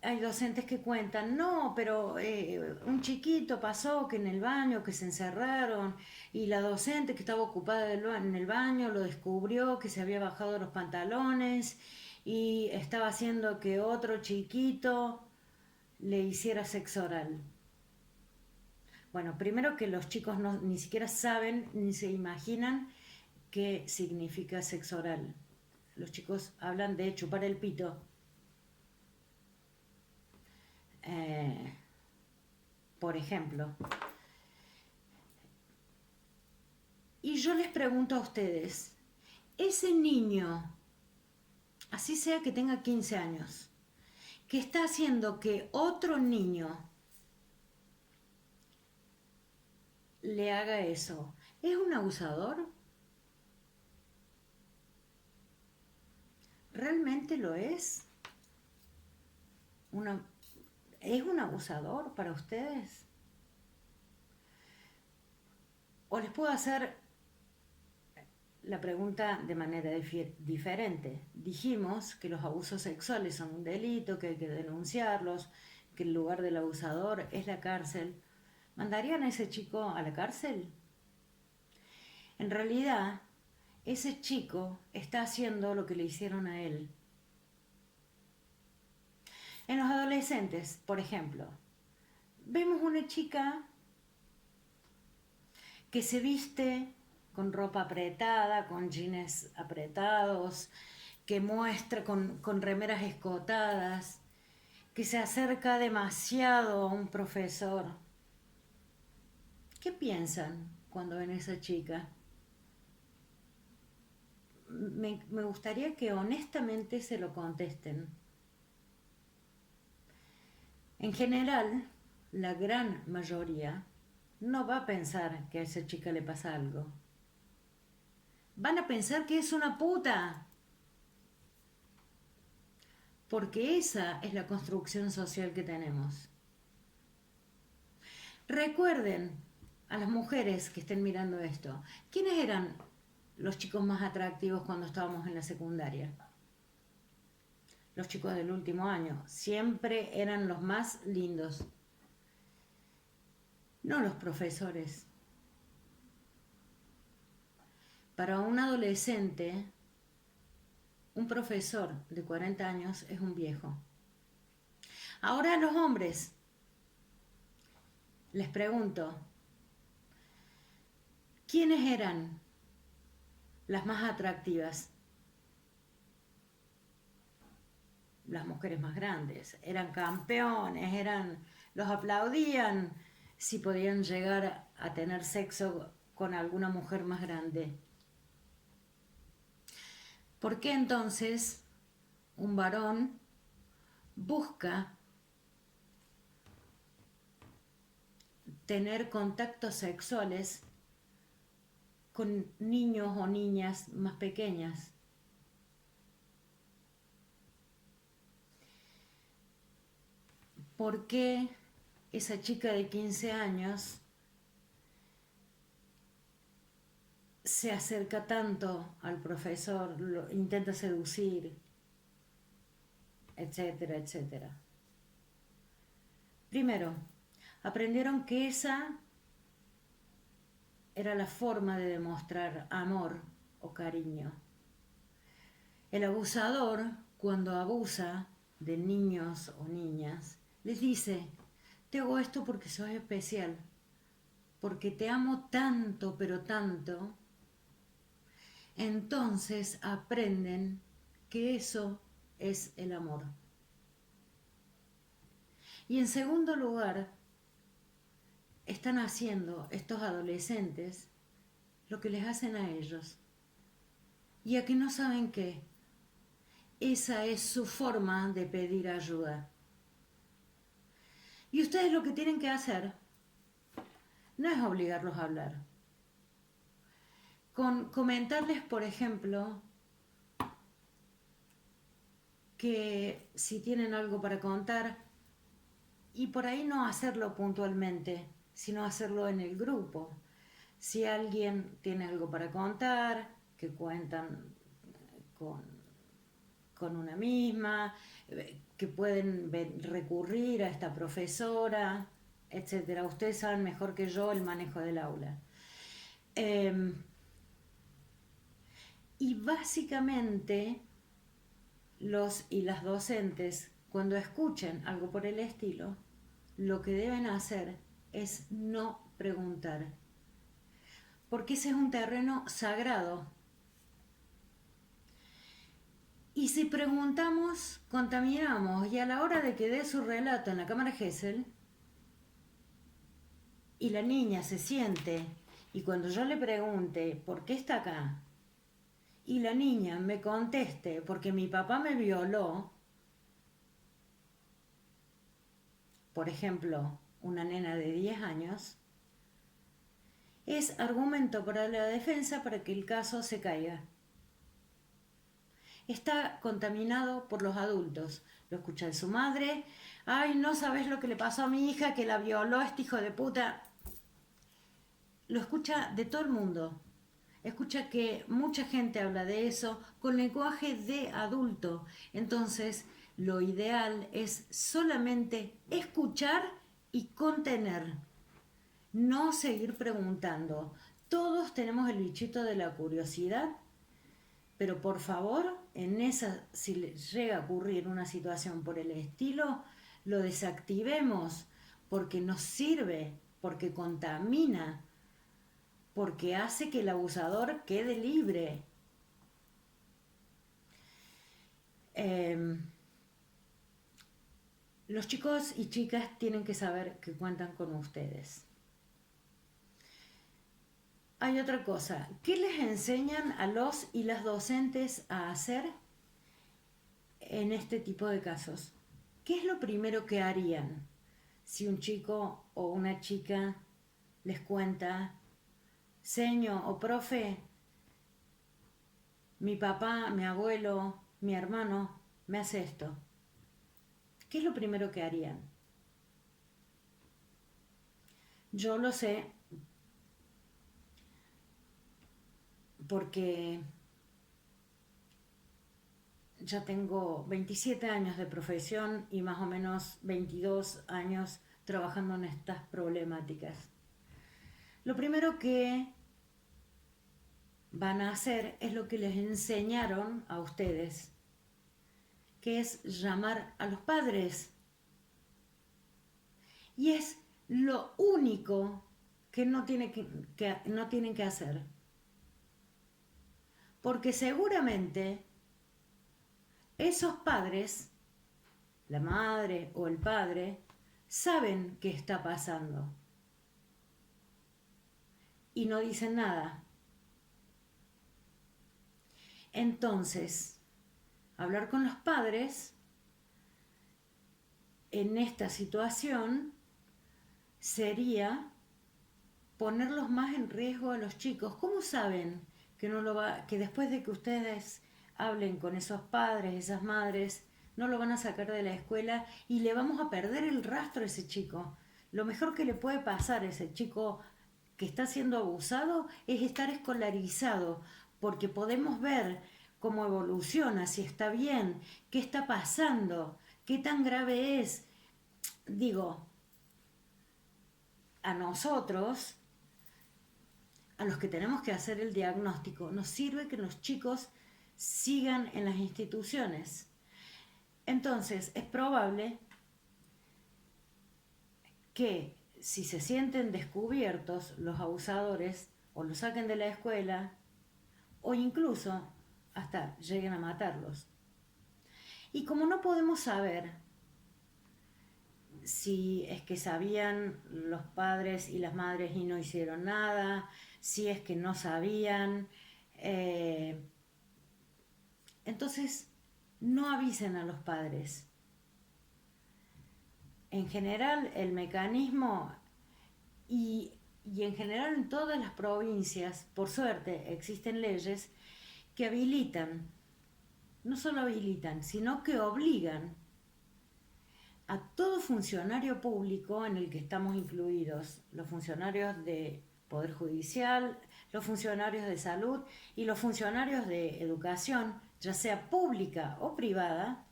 hay docentes que cuentan, no, pero un chiquito pasó que en el baño, que se encerraron, y la docente que estaba ocupada en el baño lo descubrió que se había bajado los pantalones y estaba haciendo que otro chiquito le hiciera sexo oral. Bueno, primero que los chicos ni siquiera saben ni se imaginan qué significa sexo oral. Los chicos hablan de chupar el pito. Por ejemplo. Y yo les pregunto a ustedes, ese niño, así sea que tenga 15 años, que está haciendo que otro niño le haga eso, ¿es un abusador? ¿Realmente lo es? ¿Es un abusador para ustedes? O les puedo hacer la pregunta de manera diferente. Dijimos que los abusos sexuales son un delito, que hay que denunciarlos, que el lugar del abusador es la cárcel. ¿Mandarían a ese chico a la cárcel? En realidad, ese chico está haciendo lo que le hicieron a él. En los adolescentes, por ejemplo, vemos una chica que se viste con ropa apretada, con jeans apretados, que muestra con remeras escotadas, que se acerca demasiado a un profesor. ¿Qué piensan cuando ven a esa chica? Me gustaría que honestamente se lo contesten. En general, la gran mayoría no va a pensar que a esa chica le pasa algo. Van a pensar que es una puta. Porque esa es la construcción social que tenemos. Recuerden a las mujeres que estén mirando esto, ¿quiénes eran los chicos más atractivos cuando estábamos en la secundaria? Los chicos del último año siempre eran los más lindos, no los profesores. Para un adolescente, un profesor de 40 años es un viejo. Ahora los hombres, Les pregunto, ¿quiénes eran las más atractivas? Las mujeres más grandes. Eran campeones, los aplaudían si podían llegar a tener sexo con alguna mujer más grande. ¿Por qué entonces un varón busca tener contactos sexuales con niños o niñas más pequeñas? ¿Por qué esa chica de 15 años se acerca tanto al profesor, lo intenta seducir, etcétera, etcétera? Primero, aprendieron que esa era la forma de demostrar amor o cariño. El abusador, cuando abusa de niños o niñas, les dice, te hago esto porque sos especial, porque te amo tanto, pero tanto. Entonces aprenden que eso es el amor. Y en segundo lugar, están haciendo estos adolescentes lo que les hacen a ellos. Y a que no saben qué. Esa es su forma de pedir ayuda. Y ustedes lo que tienen que hacer no es obligarlos a hablar. Con comentarles, por ejemplo, que si tienen algo para contar, y por ahí no hacerlo puntualmente, sino hacerlo en el grupo. Si alguien tiene algo para contar, que cuentan con una misma, que pueden recurrir a esta profesora, etcétera. Ustedes saben mejor que yo el manejo del aula. Y básicamente los y las docentes, cuando escuchen algo por el estilo, lo que deben hacer es no preguntar, porque ese es un terreno sagrado. Y si preguntamos, contaminamos, y a la hora de que dé su relato en la cámara Gesell, y la niña se siente, y cuando yo le pregunte por qué está acá, y la niña me conteste porque mi papá me violó, por ejemplo, una nena de 10 años, es argumento para la defensa para que el caso se caiga. Está contaminado por los adultos. Lo escucha de su madre. Ay, no sabes lo que le pasó a mi hija, que la violó este hijo de puta. Lo escucha de todo el mundo. Escucha que mucha gente habla de eso con lenguaje de adulto. Entonces, lo ideal es solamente escuchar y contener. No seguir preguntando. Todos tenemos el bichito de la curiosidad, pero por favor, si llega a ocurrir una situación por el estilo, lo desactivemos, porque nos sirve, porque contamina, porque hace que el abusador quede libre. Los chicos y chicas tienen que saber que cuentan con ustedes. Hay otra cosa. ¿Qué les enseñan a los y las docentes a hacer en este tipo de casos? ¿Qué es lo primero que harían si un chico o una chica les cuenta, seño o profe, mi papá, mi abuelo, mi hermano me hace esto? ¿Qué es lo primero que harían? Yo lo sé porque ya tengo 27 años de profesión y más o menos 22 años trabajando en estas problemáticas. Lo primero que van a hacer es lo que les enseñaron a ustedes, que es llamar a los padres. Y es lo único que no, no tienen que hacer. Porque seguramente esos padres, la madre o el padre, saben qué está pasando y no dicen nada. Entonces, hablar con los padres en esta situación sería ponerlos más en riesgo a los chicos. ¿Cómo saben que después de que ustedes hablen con esos padres, esas madres, no lo van a sacar de la escuela y le vamos a perder el rastro a ese chico? Lo mejor que le puede pasar a ese chico que está siendo abusado es estar escolarizado, porque podemos ver cómo evoluciona, si está bien, qué está pasando, qué tan grave es. Digo, a nosotros, a los que tenemos que hacer el diagnóstico, nos sirve que los chicos sigan en las instituciones. Entonces, es probable que si se sienten descubiertos los abusadores, o los saquen de la escuela, o incluso hasta lleguen a matarlos. Y como no podemos saber si es que sabían los padres y las madres y no hicieron nada, si es que no sabían, entonces no avisen a los padres. En general el mecanismo y en general en todas las provincias, por suerte, existen leyes que habilitan, no solo habilitan, sino que obligan a todo funcionario público, en el que estamos incluidos los funcionarios de Poder Judicial, los funcionarios de salud y los funcionarios de educación, ya sea pública o privada,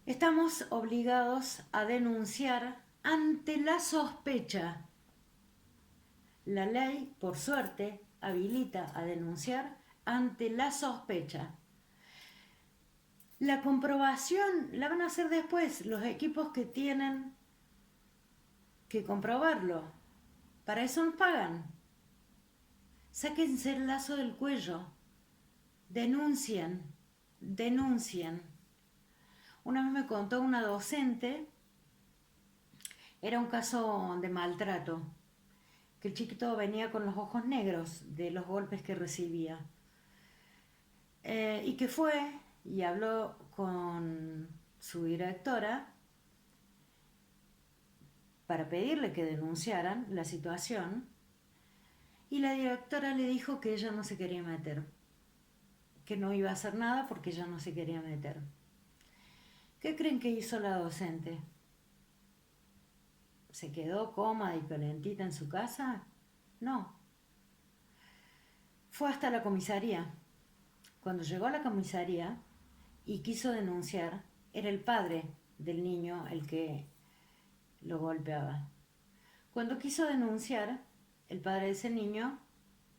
estamos obligados a denunciar ante la sospecha. La ley, por suerte, habilita a denunciar ante la sospecha. La comprobación la van a hacer después los equipos que tienen que comprobarlo. Para eso nos pagan. Sáquense el lazo del cuello. Denuncien. Una vez me contó una docente, era un caso de maltrato, que el chiquito venía con los ojos negros de los golpes que recibía. Y que fue y habló con su directora para pedirle que denunciaran la situación, y la directora le dijo que ella no se quería meter, que no iba a hacer nada porque ella no se quería meter. ¿Qué creen que hizo la docente? ¿Se quedó cómoda y calentita en su casa? No. Fue hasta la comisaría. Cuando llegó a la comisaría y quiso denunciar, era el padre del niño el que lo golpeaba. Cuando quiso denunciar, el padre de ese niño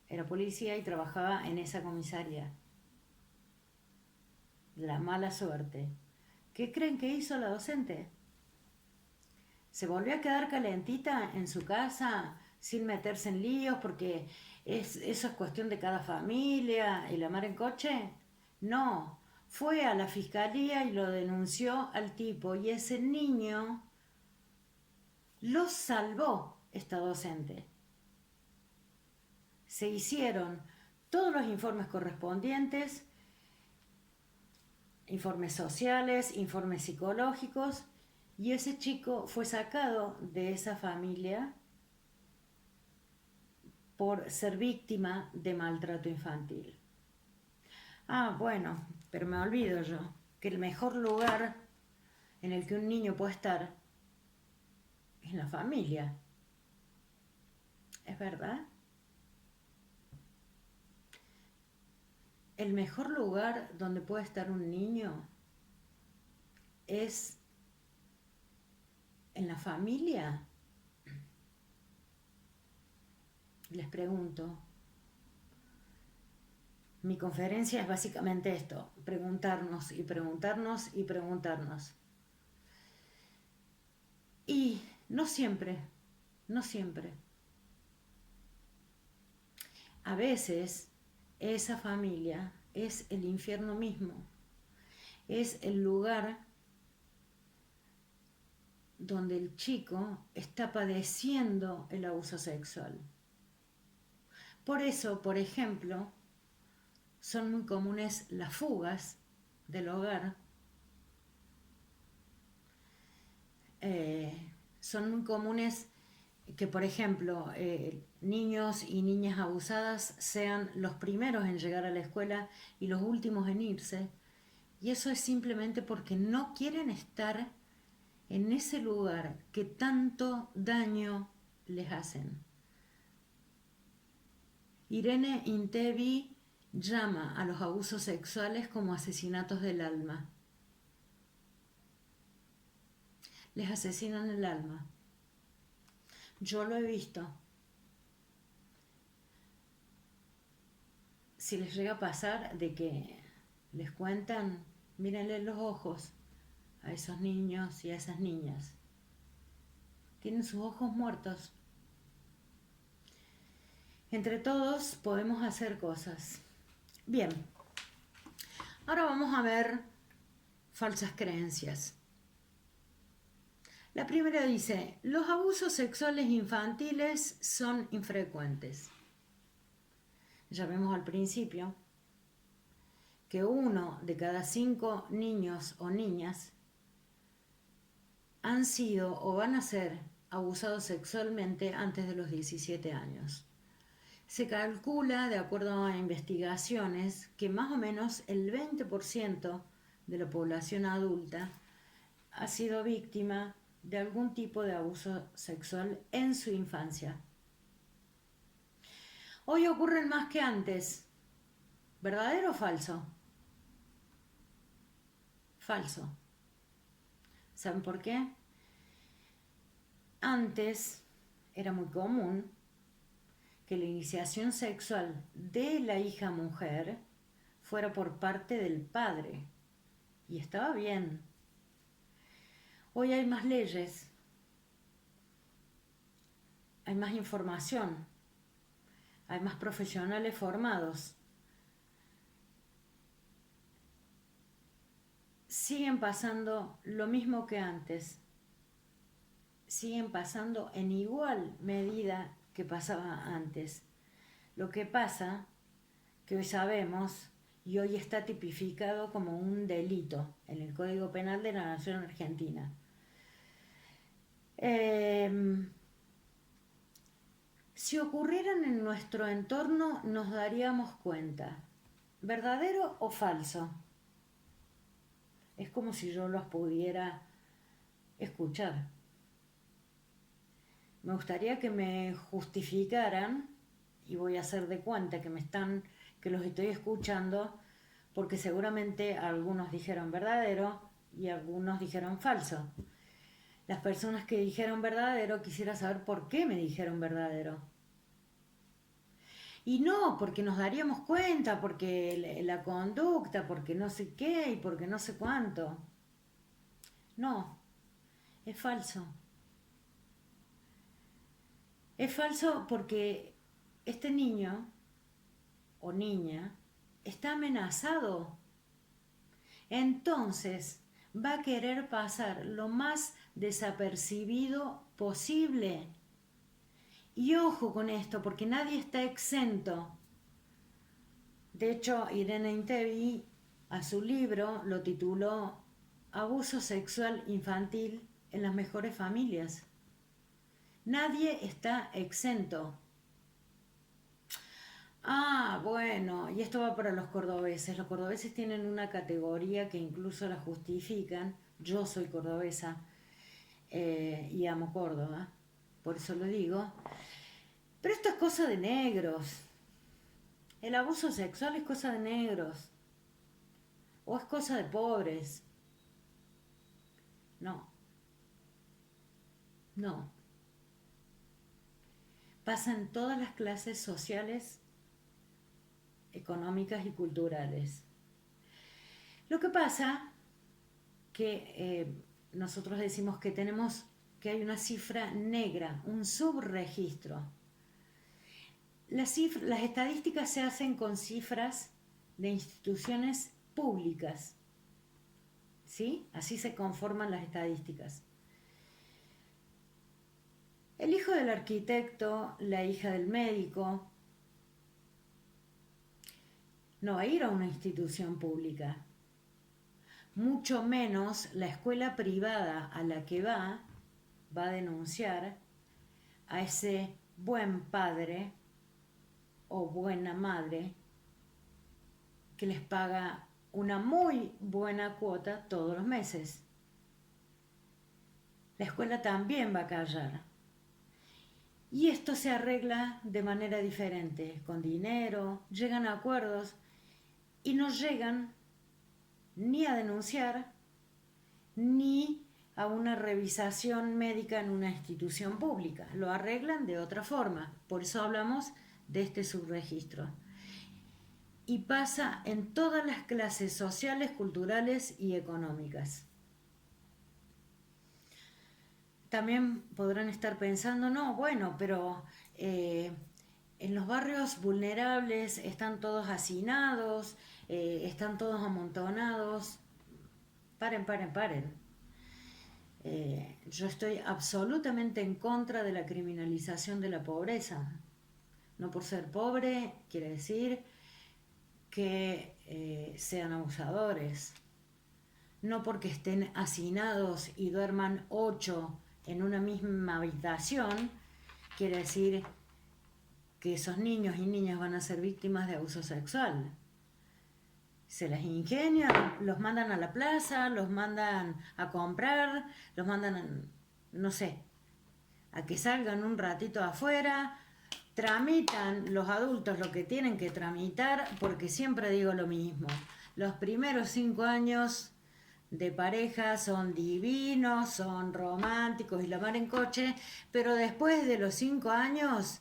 era policía y trabajaba en esa comisaría. La mala suerte. ¿Qué creen que hizo la docente? Se volvió a quedar calentita en su casa sin meterse en líos porque eso es cuestión de cada familia y la mar en coche. No, fue a la fiscalía y lo denunció al tipo, y ese niño lo salvó esta docente. Se hicieron todos los informes correspondientes, informes sociales, informes psicológicos, y ese chico fue sacado de esa familia por ser víctima de maltrato infantil. Ah, bueno, pero me olvido yo que el mejor lugar en el que un niño puede estar es la familia. ¿Es verdad? El mejor lugar donde puede estar un niño es en la familia. Les pregunto. Mi conferencia es básicamente esto: preguntarnos y preguntarnos y preguntarnos. Y No siempre, no siempre. A veces esa familia es el infierno mismo, es el lugar donde el chico está padeciendo el abuso sexual. Por eso, por ejemplo, son muy comunes las fugas del hogar, son muy comunes que, por ejemplo, niños y niñas abusadas sean los primeros en llegar a la escuela y los últimos en irse. Y eso es simplemente porque no quieren estar en ese lugar que tanto daño les hacen. Irene Intevi llama a los abusos sexuales como asesinatos del alma. Les asesinan el alma. Yo lo he visto. Si les llega a pasar de que les cuentan, mírenle los ojos a esos niños y a esas niñas. Tienen sus ojos muertos. Entre todos podemos hacer cosas. Bien, ahora vamos a ver falsas creencias. La primera dice, los abusos sexuales infantiles son infrecuentes. Ya vemos al principio que 1 de cada 5 niños o niñas han sido o van a ser abusados sexualmente antes de los 17 años. Se calcula, de acuerdo a investigaciones, que más o menos el 20% de la población adulta ha sido víctima de algún tipo de abuso sexual en su infancia. Hoy ocurren más que antes. ¿Verdadero o falso? Falso. ¿Saben por qué? Antes era muy común que la iniciación sexual de la hija mujer fuera por parte del padre. Y estaba bien. Hoy hay más leyes, hay más información, hay más profesionales formados. Siguen pasando lo mismo que antes. Siguen pasando en igual medida que pasaba antes. Lo que pasa que hoy sabemos y hoy está tipificado como un delito en el Código Penal de la Nación Argentina. Si ocurrieran en nuestro entorno nos daríamos cuenta. ¿Verdadero o falso? Es como si yo los pudiera escuchar. Me gustaría que me justificaran, y voy a hacer de cuenta que los estoy escuchando, porque seguramente algunos dijeron verdadero y algunos dijeron falso. Las personas que dijeron verdadero, quisiera saber por qué me dijeron verdadero. Y no, porque nos daríamos cuenta, porque la conducta, porque no sé qué y porque no sé cuánto. No, es falso. Es falso porque este niño o niña está amenazado. Entonces va a querer pasar lo más desapercibido posible. Y ojo con esto, porque nadie está exento. De hecho, Irene Intevi a su libro lo tituló Abuso sexual infantil en las mejores familias. Nadie está exento. Ah, bueno, y esto va para los cordobeses. Los cordobeses tienen una categoría que incluso la justifican. Yo soy cordobesa y amo Córdoba, por eso lo digo. Pero esto es cosa de negros. El abuso sexual es cosa de negros. O es cosa de pobres. No. No. Pasa en todas las clases sociales, económicas y culturales. Lo que pasa que nosotros decimos que tenemos que hay una cifra negra, un subregistro. Las estadísticas se hacen con cifras de instituciones públicas, ¿sí? Así se conforman las estadísticas. El hijo del arquitecto, la hija del médico, no va a ir a una institución pública. Mucho menos la escuela privada a la que va a denunciar a ese buen padre o buena madre que les paga una muy buena cuota todos los meses. La escuela también va a callar. Y esto se arregla de manera diferente, con dinero, llegan a acuerdos y no llegan ni a denunciar ni a una revisación médica en una institución pública. Lo arreglan de otra forma. Por eso hablamos de este subregistro. Y pasa en todas las clases sociales, culturales y económicas. También podrán estar pensando, no, bueno, pero en los barrios vulnerables están todos hacinados, están todos amontonados. Paren. Yo estoy absolutamente en contra de la criminalización de la pobreza. No por ser pobre quiere decir que sean abusadores. No porque estén hacinados y duerman 8 en una misma habitación, quiere decir que esos niños y niñas van a ser víctimas de abuso sexual. Se las ingenian, los mandan a la plaza, los mandan a comprar, los mandan, no sé, a que salgan un ratito afuera, tramitan los adultos lo que tienen que tramitar, porque siempre digo lo mismo, los primeros 5 años de pareja son divinos, son románticos y la mar en coche, pero después de los 5 años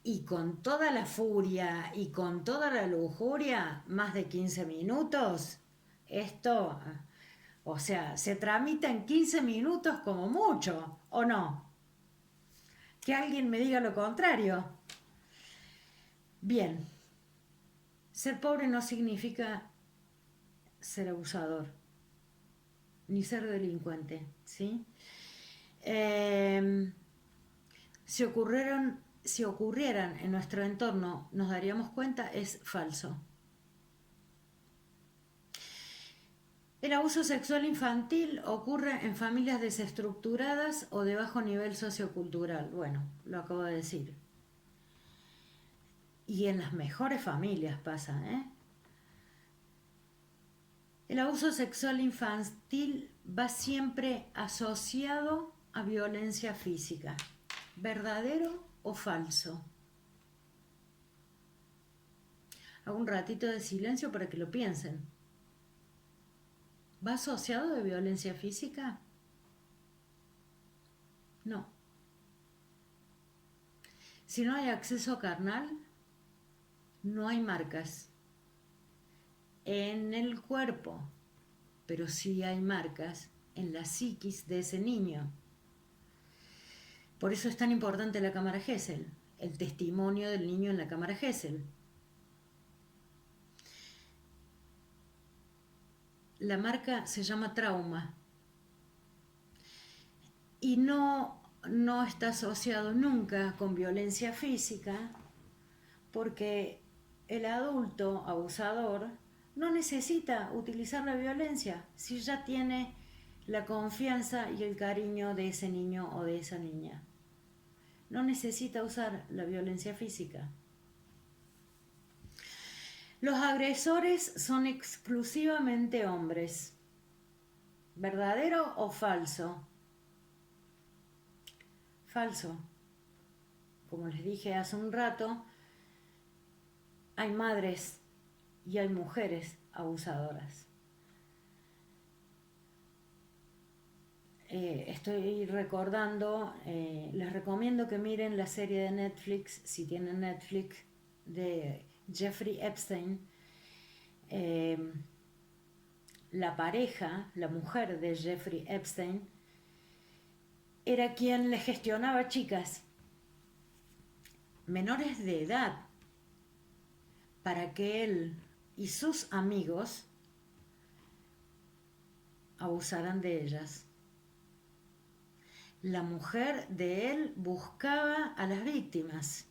y con toda la furia y con toda la lujuria, más de 15 minutos, esto, o sea, se tramita en 15 minutos como mucho, ¿o no? Que alguien me diga lo contrario. Bien, ser pobre no significa ser abusador, ni ser delincuente, ¿sí? Si ocurrieran en nuestro entorno, nos daríamos cuenta, es falso. El abuso sexual infantil ocurre en familias desestructuradas o de bajo nivel sociocultural. Bueno, lo acabo de decir. Y en las mejores familias pasa, ¿eh? El abuso sexual infantil va siempre asociado a violencia física. ¿Verdadero o falso? Hago un ratito de silencio para que lo piensen. ¿Va asociado de violencia física? No. Si no hay acceso carnal, no hay marcas en el cuerpo, pero sí hay marcas en la psiquis de ese niño. Por eso es tan importante la cámara Gesell, el testimonio del niño en la cámara Gesell. La marca se llama trauma y no está asociado nunca con violencia física, porque el adulto abusador no necesita utilizar la violencia si ya tiene la confianza y el cariño de ese niño o de esa niña. No necesita usar la violencia física. Los agresores son exclusivamente hombres. ¿Verdadero o falso? Falso. Como les dije hace un rato, hay madres y hay mujeres abusadoras. Estoy recordando, les recomiendo que miren la serie de Netflix, si tienen Netflix, de Jeffrey Epstein. La pareja, la mujer de Jeffrey Epstein, era quien le gestionaba chicas menores de edad para que él y sus amigos abusaran de ellas. La mujer de él buscaba a las víctimas.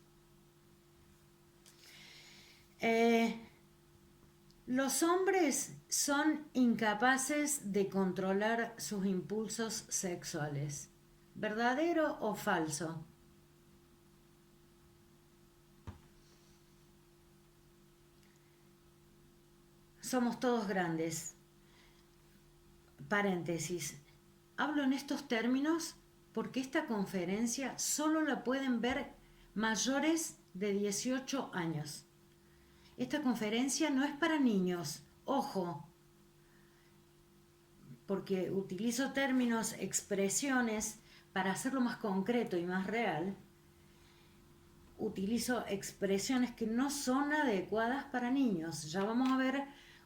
Los hombres son incapaces de controlar sus impulsos sexuales. ¿Verdadero o falso? Somos todos grandes. Paréntesis. Hablo en estos términos porque esta conferencia solo la pueden ver mayores de 18 años. Esta conferencia no es para niños, ojo, porque utilizo términos, expresiones para hacerlo más concreto y más real. Utilizo expresiones que no son adecuadas para niños. Ya vamos a ver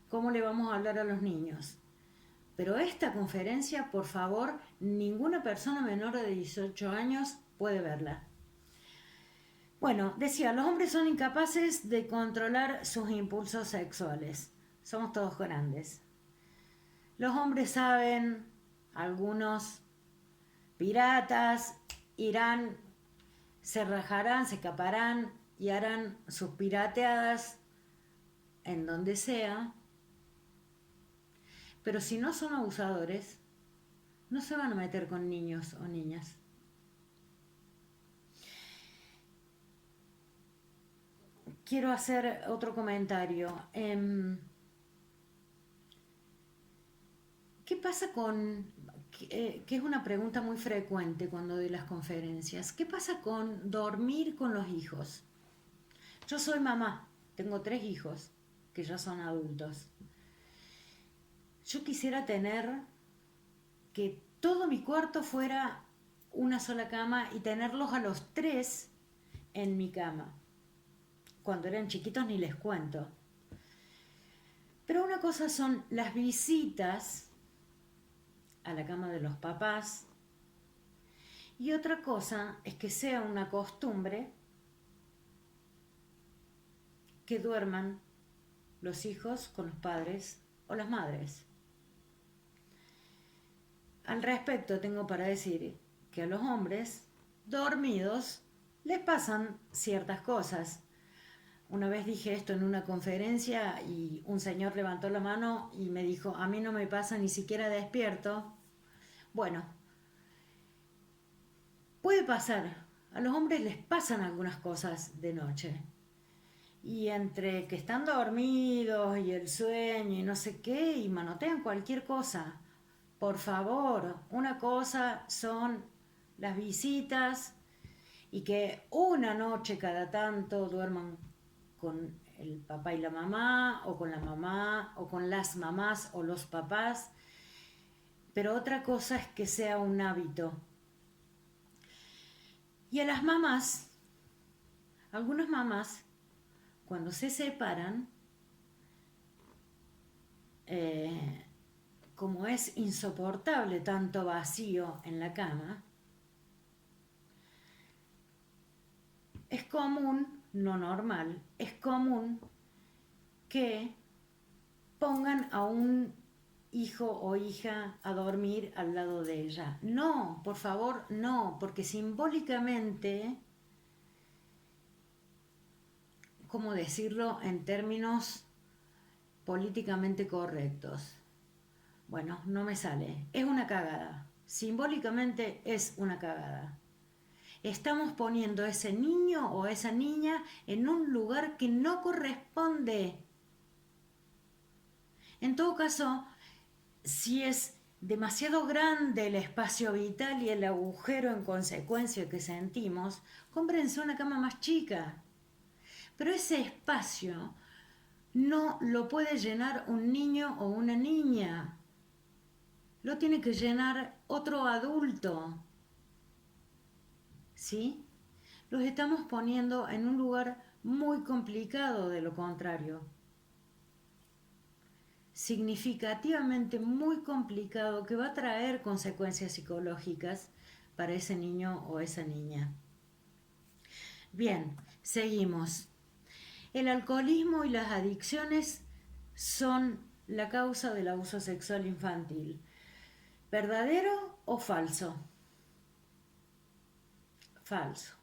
cómo le vamos a hablar a los niños. Pero esta conferencia, por favor, ninguna persona menor de 18 años puede verla. Bueno, decía, los hombres son incapaces de controlar sus impulsos sexuales. Somos todos grandes. Los hombres saben, algunos piratas irán, se rajarán, se escaparán y harán sus pirateadas en donde sea. Pero si no son abusadores, no se van a meter con niños o niñas. Quiero hacer otro comentario. ¿Qué pasa con, que es una pregunta muy frecuente cuando doy las conferencias, qué pasa con dormir con los hijos? Yo soy mamá, tengo 3 hijos que ya son adultos. Yo quisiera tener que todo mi cuarto fuera una sola cama y tenerlos a los 3 en mi cama. Cuando eran chiquitos ni les cuento. Pero una cosa son las visitas a la cama de los papás y otra cosa es que sea una costumbre que duerman los hijos con los padres o las madres. Al respecto tengo para decir que a los hombres dormidos les pasan ciertas cosas. Una vez dije esto en una conferencia y un señor levantó la mano y me dijo, a mí no me pasa ni siquiera despierto. Bueno, puede pasar, a los hombres les pasan algunas cosas de noche. Y entre que están dormidos y el sueño y no sé qué, y manotean cualquier cosa. Por favor, una cosa son las visitas y que una noche cada tanto duerman con el papá y la mamá, o con la mamá, o con las mamás o los papás. Pero otra cosa es que sea un hábito. Y a las mamás, algunas mamás, cuando se separan, como es insoportable tanto vacío en la cama, es común, no normal, es común que pongan a un hijo o hija a dormir al lado de ella. No, por favor, no, porque simbólicamente, ¿cómo decirlo en términos políticamente correctos? Bueno, no me sale. Es una cagada. Simbólicamente es una cagada. Estamos poniendo a ese niño o a esa niña en un lugar que no corresponde. En todo caso, si es demasiado grande el espacio vital y el agujero en consecuencia que sentimos, cómprense una cama más chica. Pero ese espacio no lo puede llenar un niño o una niña. Lo tiene que llenar otro adulto. ¿Sí? Los estamos poniendo en un lugar muy complicado de lo contrario. Significativamente muy complicado, que va a traer consecuencias psicológicas para ese niño o esa niña. Bien, seguimos. El alcoholismo y las adicciones son la causa del abuso sexual infantil. ¿Verdadero o falso? Falso.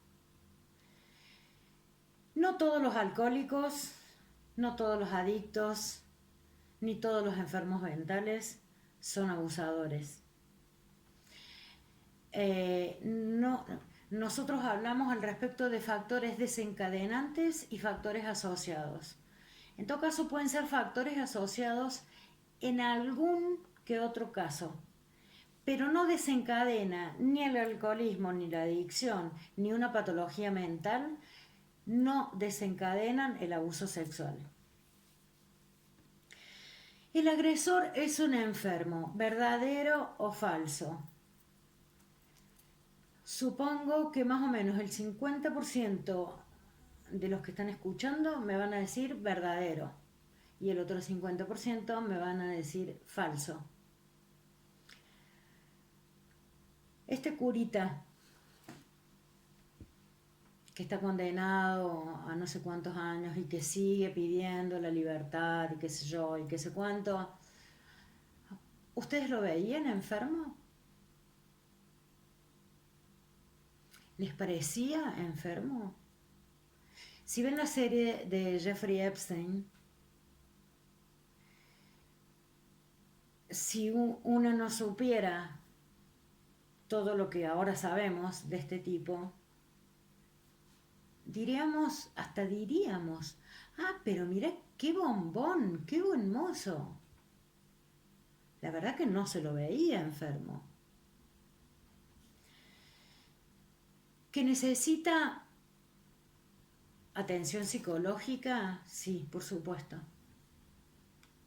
No todos los alcohólicos, no todos los adictos, ni todos los enfermos mentales son abusadores. Nosotros hablamos al respecto de factores desencadenantes y factores asociados. En todo caso pueden ser factores asociados en algún que otro caso, pero no desencadena ni el alcoholismo, ni la adicción, ni una patología mental, no desencadenan el abuso sexual. El agresor es un enfermo, ¿verdadero o falso? Supongo que más o menos el 50% de los que están escuchando me van a decir verdadero y el otro 50% me van a decir falso. Este curita que está condenado a no sé cuántos años y que sigue pidiendo la libertad y qué sé yo y qué sé cuánto, ¿ustedes lo veían enfermo? ¿Les parecía enfermo? Si ven la serie de Jeffrey Epstein, si uno no supiera todo lo que ahora sabemos de este tipo, hasta diríamos, pero mirá qué bombón, qué buen mozo. La verdad que no se lo veía enfermo. ¿Que necesita atención psicológica? Sí, por supuesto.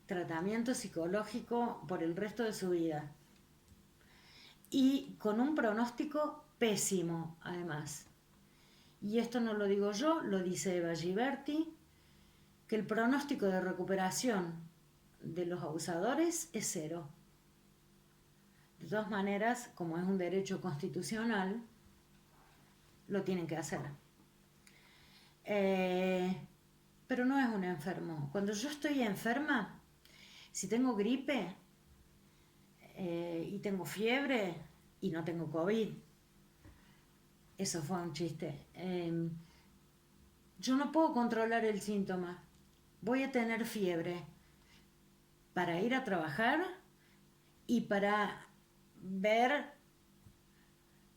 Tratamiento psicológico por el resto de su vida. Y con un pronóstico pésimo, además. Y esto no lo digo yo, lo dice Eva Giberti, que el pronóstico de recuperación de los abusadores es 0. De todas maneras, como es un derecho constitucional, lo tienen que hacer. Pero no es un enfermo. Cuando yo estoy enferma, si tengo gripe y tengo fiebre y no tengo COVID, eso fue un chiste, yo no puedo controlar el síntoma. Voy a tener fiebre para ir a trabajar y para ver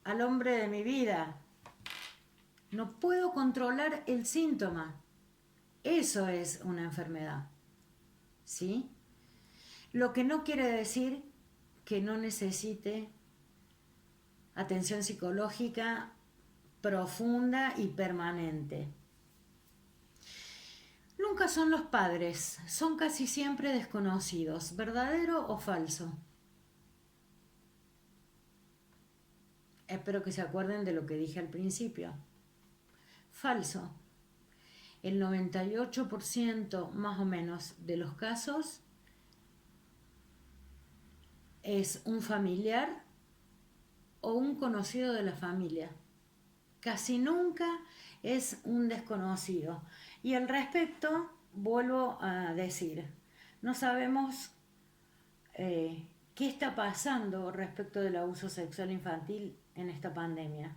al hombre de mi vida. No puedo controlar el síntoma. Eso es una enfermedad. ¿Sí? Lo que no quiere decir que no necesite atención psicológica profunda y permanente. Nunca son los padres, son casi siempre desconocidos, ¿verdadero o falso? Espero que se acuerden de lo que dije al principio. Falso. El 98% más o menos de los casos es un familiar o un conocido de la familia. Casi nunca es un desconocido. Y al respecto, vuelvo a decir, no sabemos qué está pasando respecto del abuso sexual infantil en esta pandemia.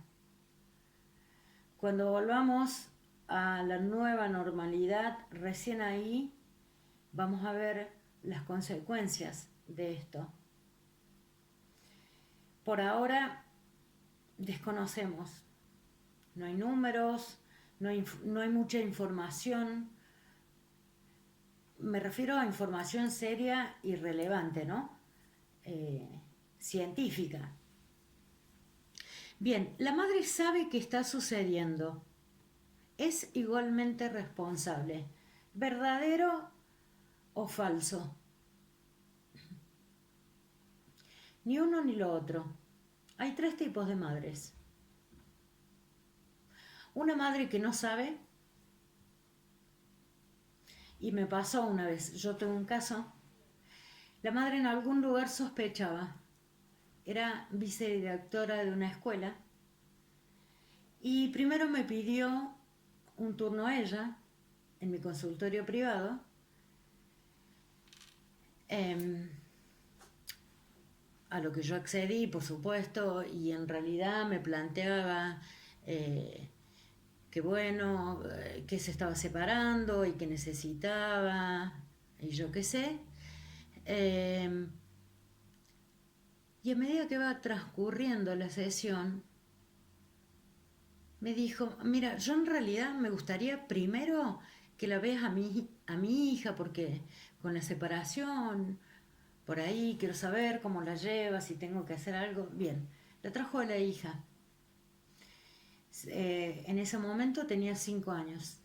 Cuando volvamos a la nueva normalidad, recién ahí vamos a ver las consecuencias de esto. Por ahora desconocemos. No hay números, no hay mucha información. Me refiero a información seria y relevante, ¿no? Científica. Bien, la madre sabe que está sucediendo. Es igualmente responsable. ¿Verdadero o falso? Ni uno ni lo otro. Hay 3 tipos de madres. Una madre que no sabe, y me pasó una vez, yo tuve un caso, la madre en algún lugar sospechaba, era vicedirectora de una escuela y primero me pidió un turno a ella en mi consultorio privado. A lo que yo accedí, por supuesto, y en realidad me planteaba que bueno, que se estaba separando y que necesitaba, y yo qué sé. Y a medida que va transcurriendo la sesión, me dijo, mira, yo en realidad me gustaría primero que la veas a mi hija, porque con la separación, por ahí quiero saber cómo la lleva, si tengo que hacer algo. Bien, la trajo a la hija. En ese momento tenía 5 años.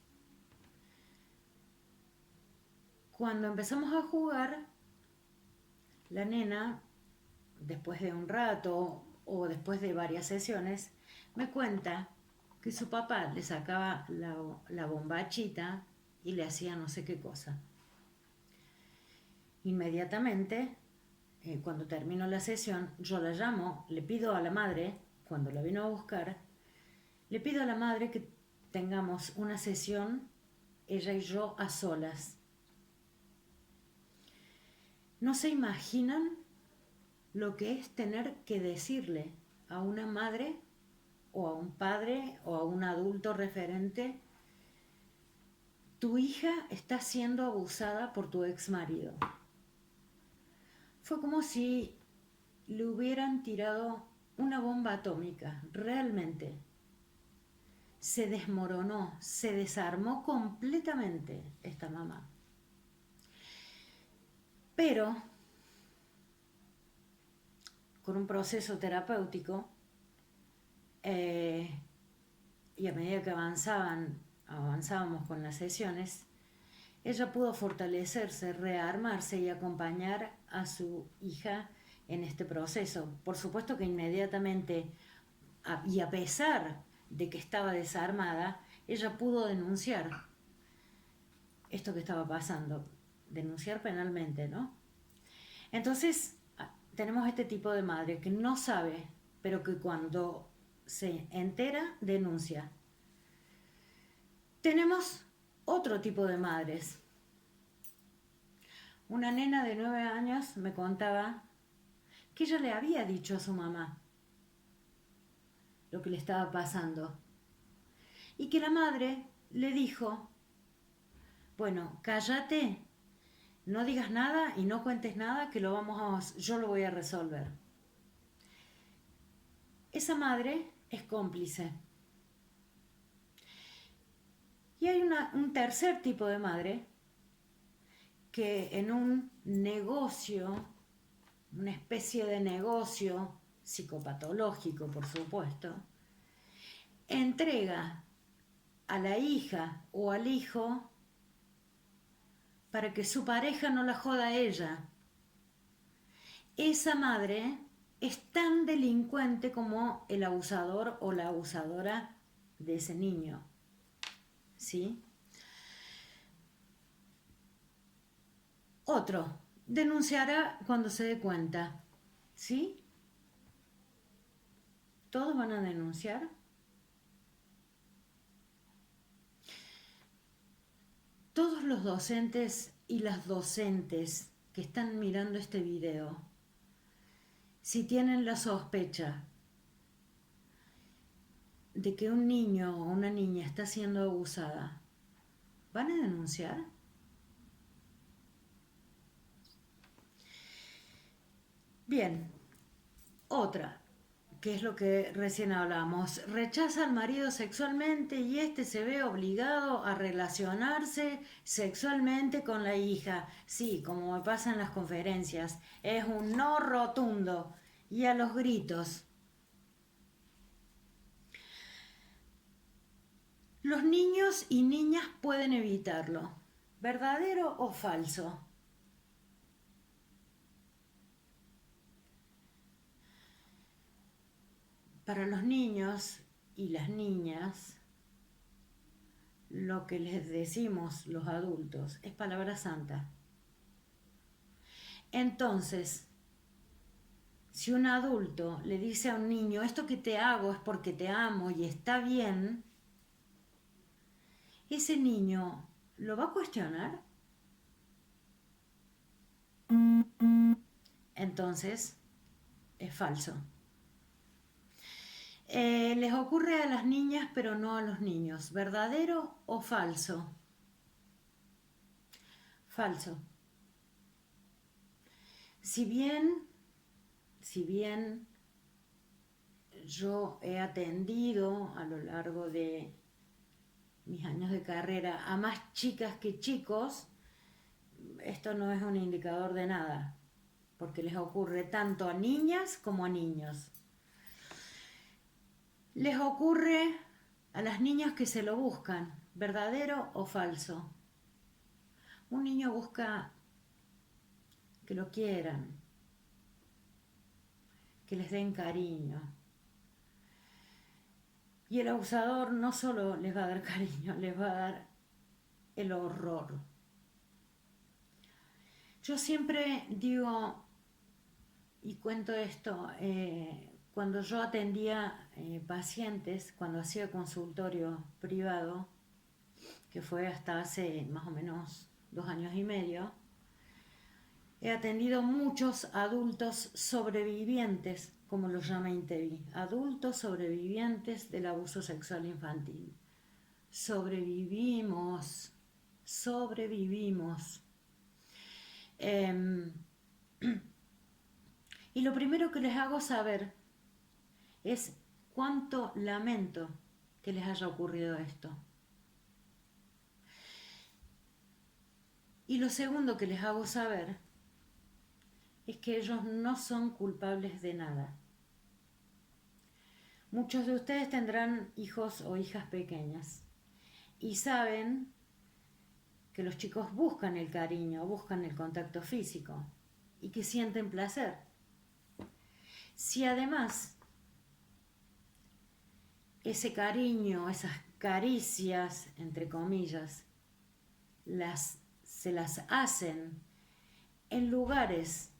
Cuando empezamos a jugar, la nena, después de un rato o después de varias sesiones, me cuenta que su papá le sacaba la bombachita y le hacía no sé qué cosa. Inmediatamente, cuando terminó la sesión, yo la llamo, le pido a la madre, cuando la vino a buscar, le pido a la madre que tengamos una sesión, ella y yo a solas. No se imaginan lo que es tener que decirle a una madre o a un padre o a un adulto referente: tu hija está siendo abusada por tu ex marido. Fue como si le hubieran tirado una bomba atómica, realmente. Se desmoronó, se desarmó completamente esta mamá. Pero con un proceso terapéutico, y a medida que avanzábamos con las sesiones, ella pudo fortalecerse, rearmarse y acompañar a su hija en este proceso. Por supuesto que inmediatamente, y a pesar de que estaba desarmada, ella pudo denunciar esto que estaba pasando, denunciar penalmente, ¿no? Entonces, tenemos este tipo de madre que no sabe, pero que cuando se entera, denuncia. Tenemos otro tipo de madres. Una nena de 9 años me contaba que ella le había dicho a su mamá lo que le estaba pasando y que la madre le dijo: bueno, cállate, no digas nada y no cuentes nada, que yo lo voy a resolver. Esa madre es cómplice. Y hay un tercer tipo de madre que en un negocio, una especie de negocio psicopatológico, por supuesto, entrega a la hija o al hijo para que su pareja no la joda a ella. Esa madre es tan delincuente como el abusador o la abusadora de ese niño, ¿sí? Otro, denunciará cuando se dé cuenta, ¿sí? ¿Todos van a denunciar? Todos los docentes y las docentes que están mirando este video, si tienen la sospecha de que un niño o una niña está siendo abusada, ¿van a denunciar? Bien, otra, que es lo que recién hablamos, rechaza al marido sexualmente y este se ve obligado a relacionarse sexualmente con la hija. Sí, como me pasa en las conferencias, es un no rotundo y a los gritos. Los niños y niñas pueden evitarlo. ¿Verdadero o falso? Para los niños y las niñas, lo que les decimos los adultos es palabra santa. Entonces, Si un adulto le dice a un niño, esto que te hago es porque te amo y está bien, ese niño lo va a cuestionar. Entonces, es falso. Les ocurre a las niñas, pero no a los niños. ¿Verdadero o falso? Falso. Si bien yo he atendido a lo largo de mis años de carrera a más chicas que chicos, esto no es un indicador de nada, porque les ocurre tanto a niñas como a niños. Les ocurre a las niñas que se lo buscan, ¿verdadero o falso? Un niño busca que lo quieran, que les den cariño. Y el abusador no solo les va a dar cariño, les va a dar el horror. Yo siempre digo y cuento esto, cuando yo atendía pacientes, cuando hacía consultorio privado, que fue hasta hace más o menos 2 años y medio, he atendido muchos adultos sobrevivientes, como los llama INTEVI, adultos sobrevivientes del abuso sexual infantil. Sobrevivimos. Y lo primero que les hago saber es cuánto lamento que les haya ocurrido esto. Y lo segundo que les hago saber es que ellos no son culpables de nada. Muchos de ustedes tendrán hijos o hijas pequeñas y saben que los chicos buscan el cariño, buscan el contacto físico y que sienten placer. Si además ese cariño, esas caricias, entre comillas, se las hacen en lugares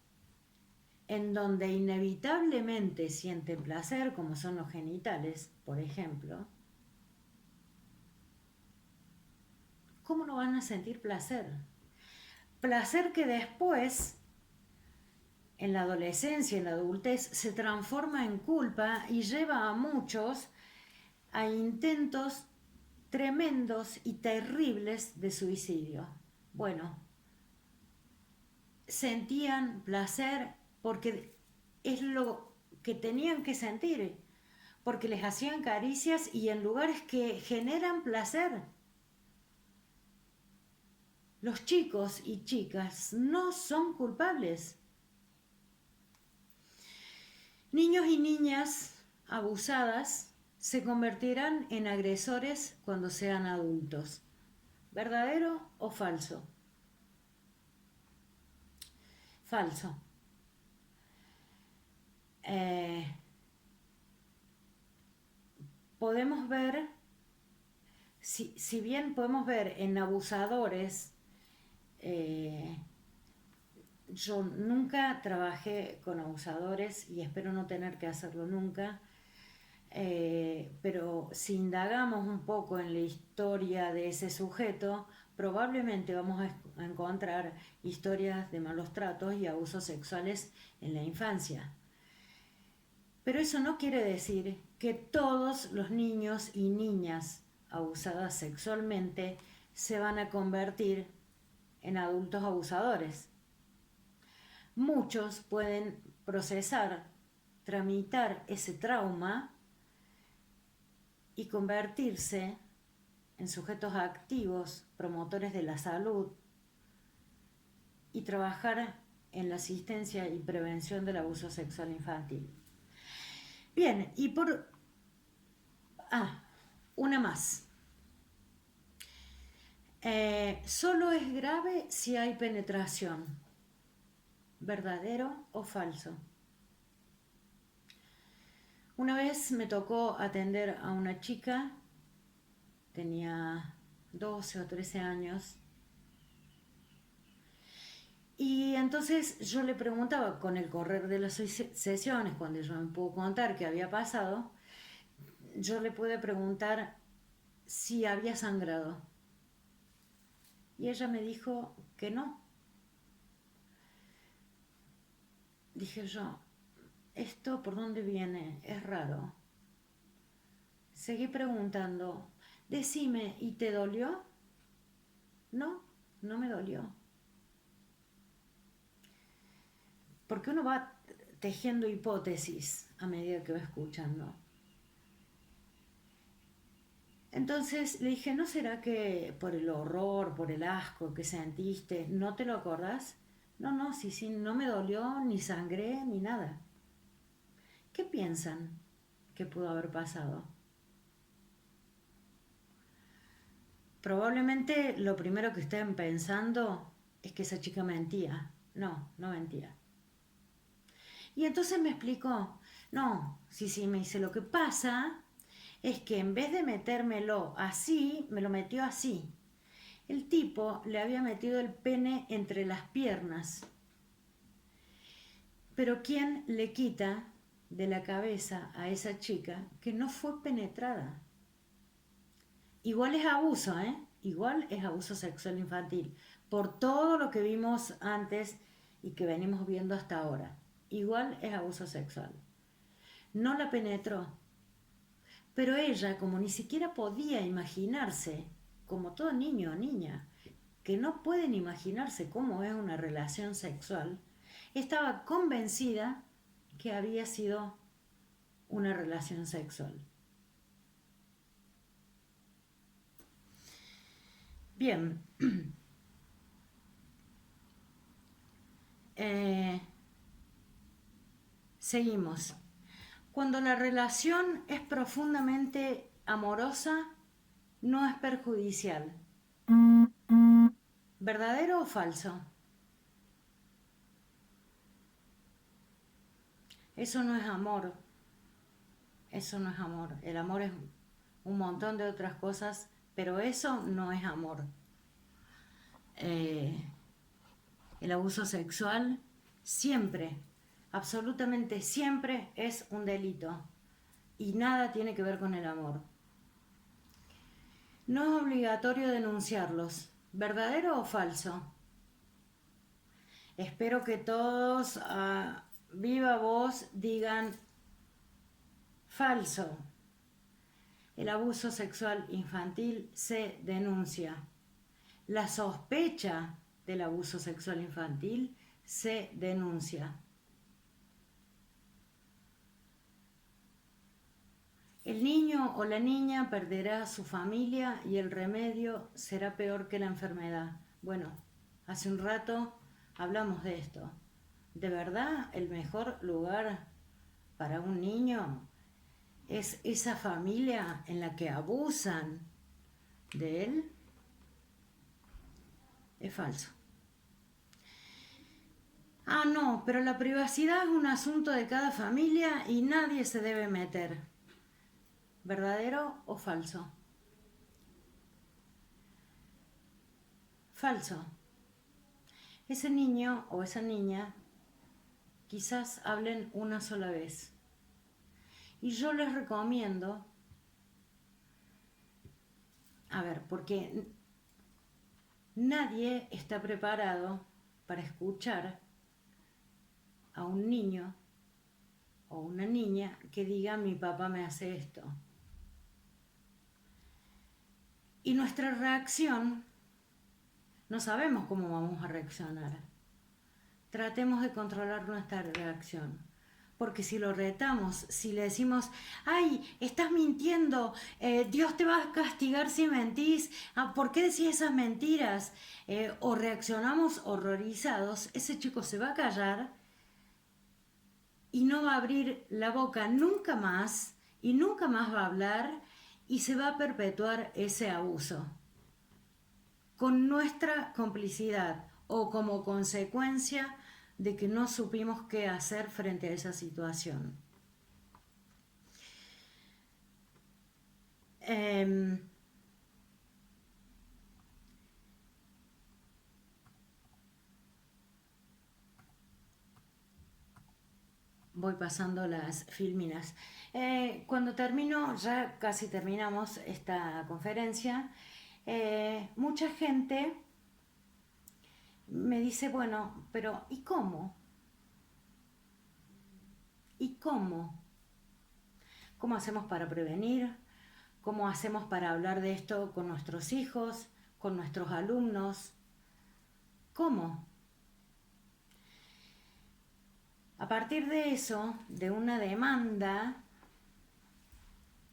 en donde inevitablemente sienten placer, como son los genitales, por ejemplo, ¿cómo no van a sentir placer? Placer que después, en la adolescencia, en la adultez, se transforma en culpa y lleva a muchos a intentos tremendos y terribles de suicidio. Bueno, sentían placer porque es lo que tenían que sentir, porque les hacían caricias y en lugares que generan placer. Los chicos y chicas no son culpables. Niños y niñas abusadas se convertirán en agresores cuando sean adultos. ¿Verdadero o falso? Falso. Podemos ver, si bien podemos ver en abusadores, yo nunca trabajé con abusadores y espero no tener que hacerlo nunca, pero si indagamos un poco en la historia de ese sujeto, probablemente vamos a encontrar historias de malos tratos y abusos sexuales en la infancia. Pero eso no quiere decir que todos los niños y niñas abusadas sexualmente se van a convertir en adultos abusadores. Muchos pueden procesar, tramitar ese trauma y convertirse en sujetos activos, promotores de la salud y trabajar en la asistencia y prevención del abuso sexual infantil. Bien, y una más. Solo es grave si hay penetración. ¿Verdadero o falso? Una vez me tocó atender a una chica, tenía 12 o 13 años, Y entonces yo le preguntaba, con el correr de las sesiones, cuando ella me pudo contar qué había pasado, yo le pude preguntar si había sangrado. Y ella me dijo que no. Dije yo, ¿esto por dónde viene? Es raro. Seguí preguntando, decime, ¿y te dolió? No, no me dolió. Porque uno va tejiendo hipótesis a medida que va escuchando. Entonces le dije, ¿no será que por el horror, por el asco que sentiste, no te lo acordás? No, no, sí, no me dolió, ni sangré, ni nada. ¿Qué piensan que pudo haber pasado? Probablemente lo primero que estén pensando es que esa chica mentía. No, no mentía. Y entonces me explicó, no, sí, me dice, lo que pasa es que en vez de metérmelo así, me lo metió así. El tipo le había metido el pene entre las piernas. Pero ¿quién le quita de la cabeza a esa chica que no fue penetrada? Igual es abuso, ¿eh? Igual es abuso sexual infantil. Por todo lo que vimos antes y que venimos viendo hasta ahora. Igual es abuso sexual. No la penetró. Pero ella, como ni siquiera podía imaginarse, como todo niño o niña, que no pueden imaginarse cómo es una relación sexual, estaba convencida que había sido una relación sexual. Bien, eh, seguimos. Cuando la relación es profundamente amorosa, no es perjudicial. ¿Verdadero o falso? Eso no es amor. Eso no es amor. El amor es un montón de otras cosas, pero eso no es amor. El abuso sexual siempre, absolutamente siempre es un delito y nada tiene que ver con el amor. No es obligatorio denunciarlos. ¿Verdadero o falso? Espero que todos a viva voz digan falso. El abuso sexual infantil se denuncia. La sospecha del abuso sexual infantil se denuncia. El niño o la niña perderá a su familia y el remedio será peor que la enfermedad. Bueno, hace un rato hablamos de esto. ¿De verdad el mejor lugar para un niño es esa familia en la que abusan de él? Es falso. Ah, no, pero la privacidad es un asunto de cada familia y nadie se debe meter. ¿Verdadero o falso? Falso. Ese niño o esa niña quizás hablen una sola vez. Y yo les recomiendo, a ver, porque nadie está preparado para escuchar a un niño o una niña que diga mi papá me hace esto. Y nuestra reacción, no sabemos cómo vamos a reaccionar. Tratemos de controlar nuestra reacción. Porque si lo retamos, si le decimos, ay, estás mintiendo, Dios te va a castigar si mentís, ¿por qué decís esas mentiras? O reaccionamos horrorizados, ese chico se va a callar y no va a abrir la boca nunca más y nunca más va a hablar y se va a perpetuar ese abuso. Con nuestra complicidad o como consecuencia de que no supimos qué hacer frente a esa situación. voy pasando las filminas. Cuando termino, ya casi terminamos esta conferencia, mucha gente me dice, bueno, pero ¿y cómo? ¿Y cómo? ¿Cómo hacemos para prevenir? ¿Cómo hacemos para hablar de esto con nuestros hijos, con nuestros alumnos? ¿Cómo? A partir de eso, de una demanda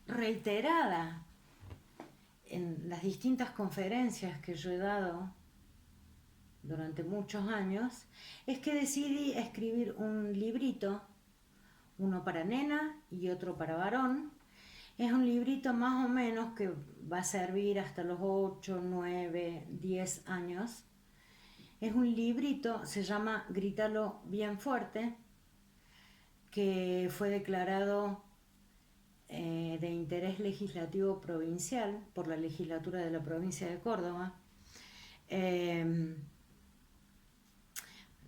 reiterada en las distintas conferencias que yo he dado durante muchos años, es que decidí escribir un librito, uno para nena y otro para varón. Es un librito más o menos que va a servir hasta los 8, 9, 10 años. Es un librito, se llama Grítalo bien fuerte, que fue declarado de interés legislativo provincial por la legislatura de la provincia de Córdoba.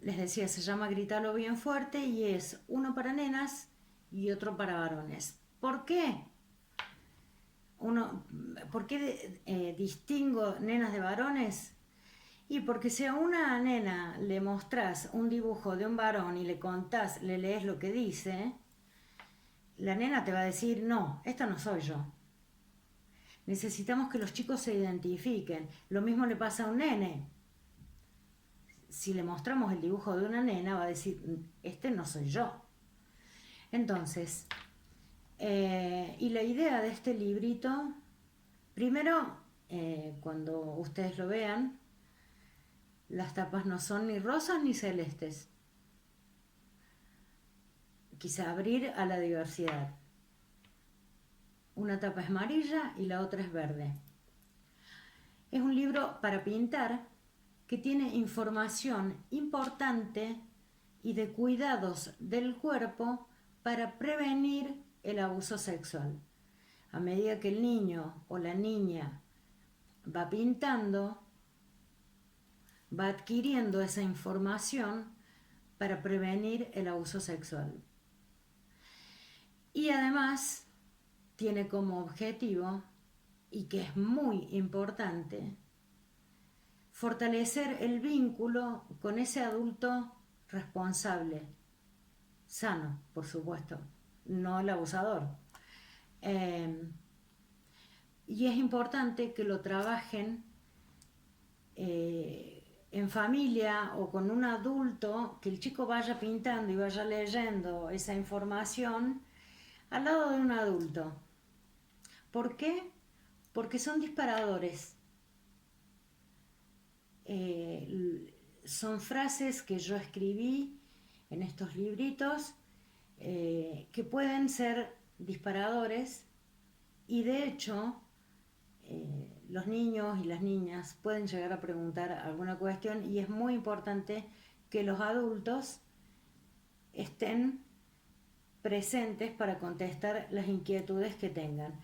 Les decía, se llama Grítalo bien fuerte y es uno para nenas y otro para varones. ¿Por qué? ¿Por qué distingo nenas de varones? Y porque si a una nena le mostrás un dibujo de un varón y le contás, le lees lo que dice, la nena te va a decir, no, esta no soy yo. Necesitamos que los chicos se identifiquen. Lo mismo le pasa a un nene. Si le mostramos el dibujo de una nena, va a decir, este no soy yo. Entonces, y la idea de este librito, primero, cuando ustedes lo vean, las tapas no son ni rosas ni celestes. Quise abrir a la diversidad. Una tapa es amarilla y la otra es verde. Es un libro para pintar que tiene información importante y de cuidados del cuerpo para prevenir el abuso sexual. A medida que el niño o la niña va pintando, va adquiriendo esa información para prevenir el abuso sexual. Y además tiene como objetivo, y que es muy importante, fortalecer el vínculo con ese adulto responsable, sano, por supuesto, no el abusador. Y es importante que lo trabajen en familia o con un adulto, que el chico vaya pintando y vaya leyendo esa información al lado de un adulto. ¿Por qué? Porque son disparadores. Son frases que yo escribí en estos libritos que pueden ser disparadores y de hecho los niños y las niñas pueden llegar a preguntar alguna cuestión y es muy importante que los adultos estén presentes para contestar las inquietudes que tengan.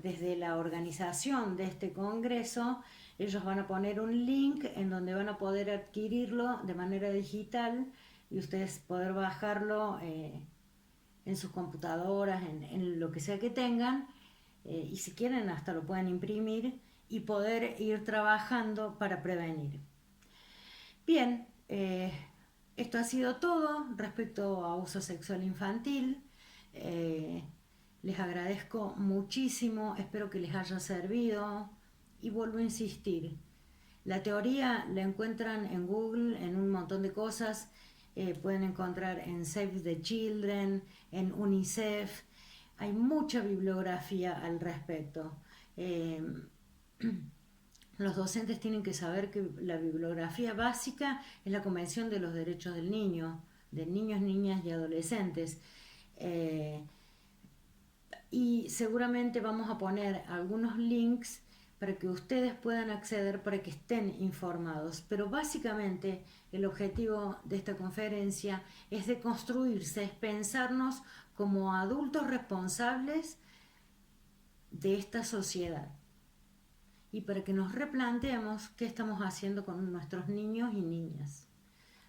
Desde la organización de este congreso, ellos van a poner un link en donde van a poder adquirirlo de manera digital y ustedes poder bajarlo en sus computadoras, en lo que sea que tengan, y si quieren hasta lo pueden imprimir y poder ir trabajando para prevenir. Bien, esto ha sido todo respecto a abuso sexual infantil. Les agradezco muchísimo, espero que les haya servido y vuelvo a insistir. La teoría la encuentran en Google, en un montón de cosas. Pueden encontrar en Save the Children, en UNICEF. Hay mucha bibliografía al respecto. Los docentes tienen que saber que la bibliografía básica es la Convención de los Derechos del Niño, de niños, niñas y adolescentes. Y seguramente vamos a poner algunos links para que ustedes puedan acceder, para que estén informados. Pero básicamente el objetivo de esta conferencia es de construirse, es pensarnos como adultos responsables de esta sociedad. Y para que nos replanteemos qué estamos haciendo con nuestros niños y niñas.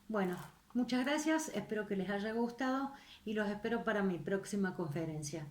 Bueno, Muchas gracias, espero que les haya gustado y los espero para mi próxima conferencia.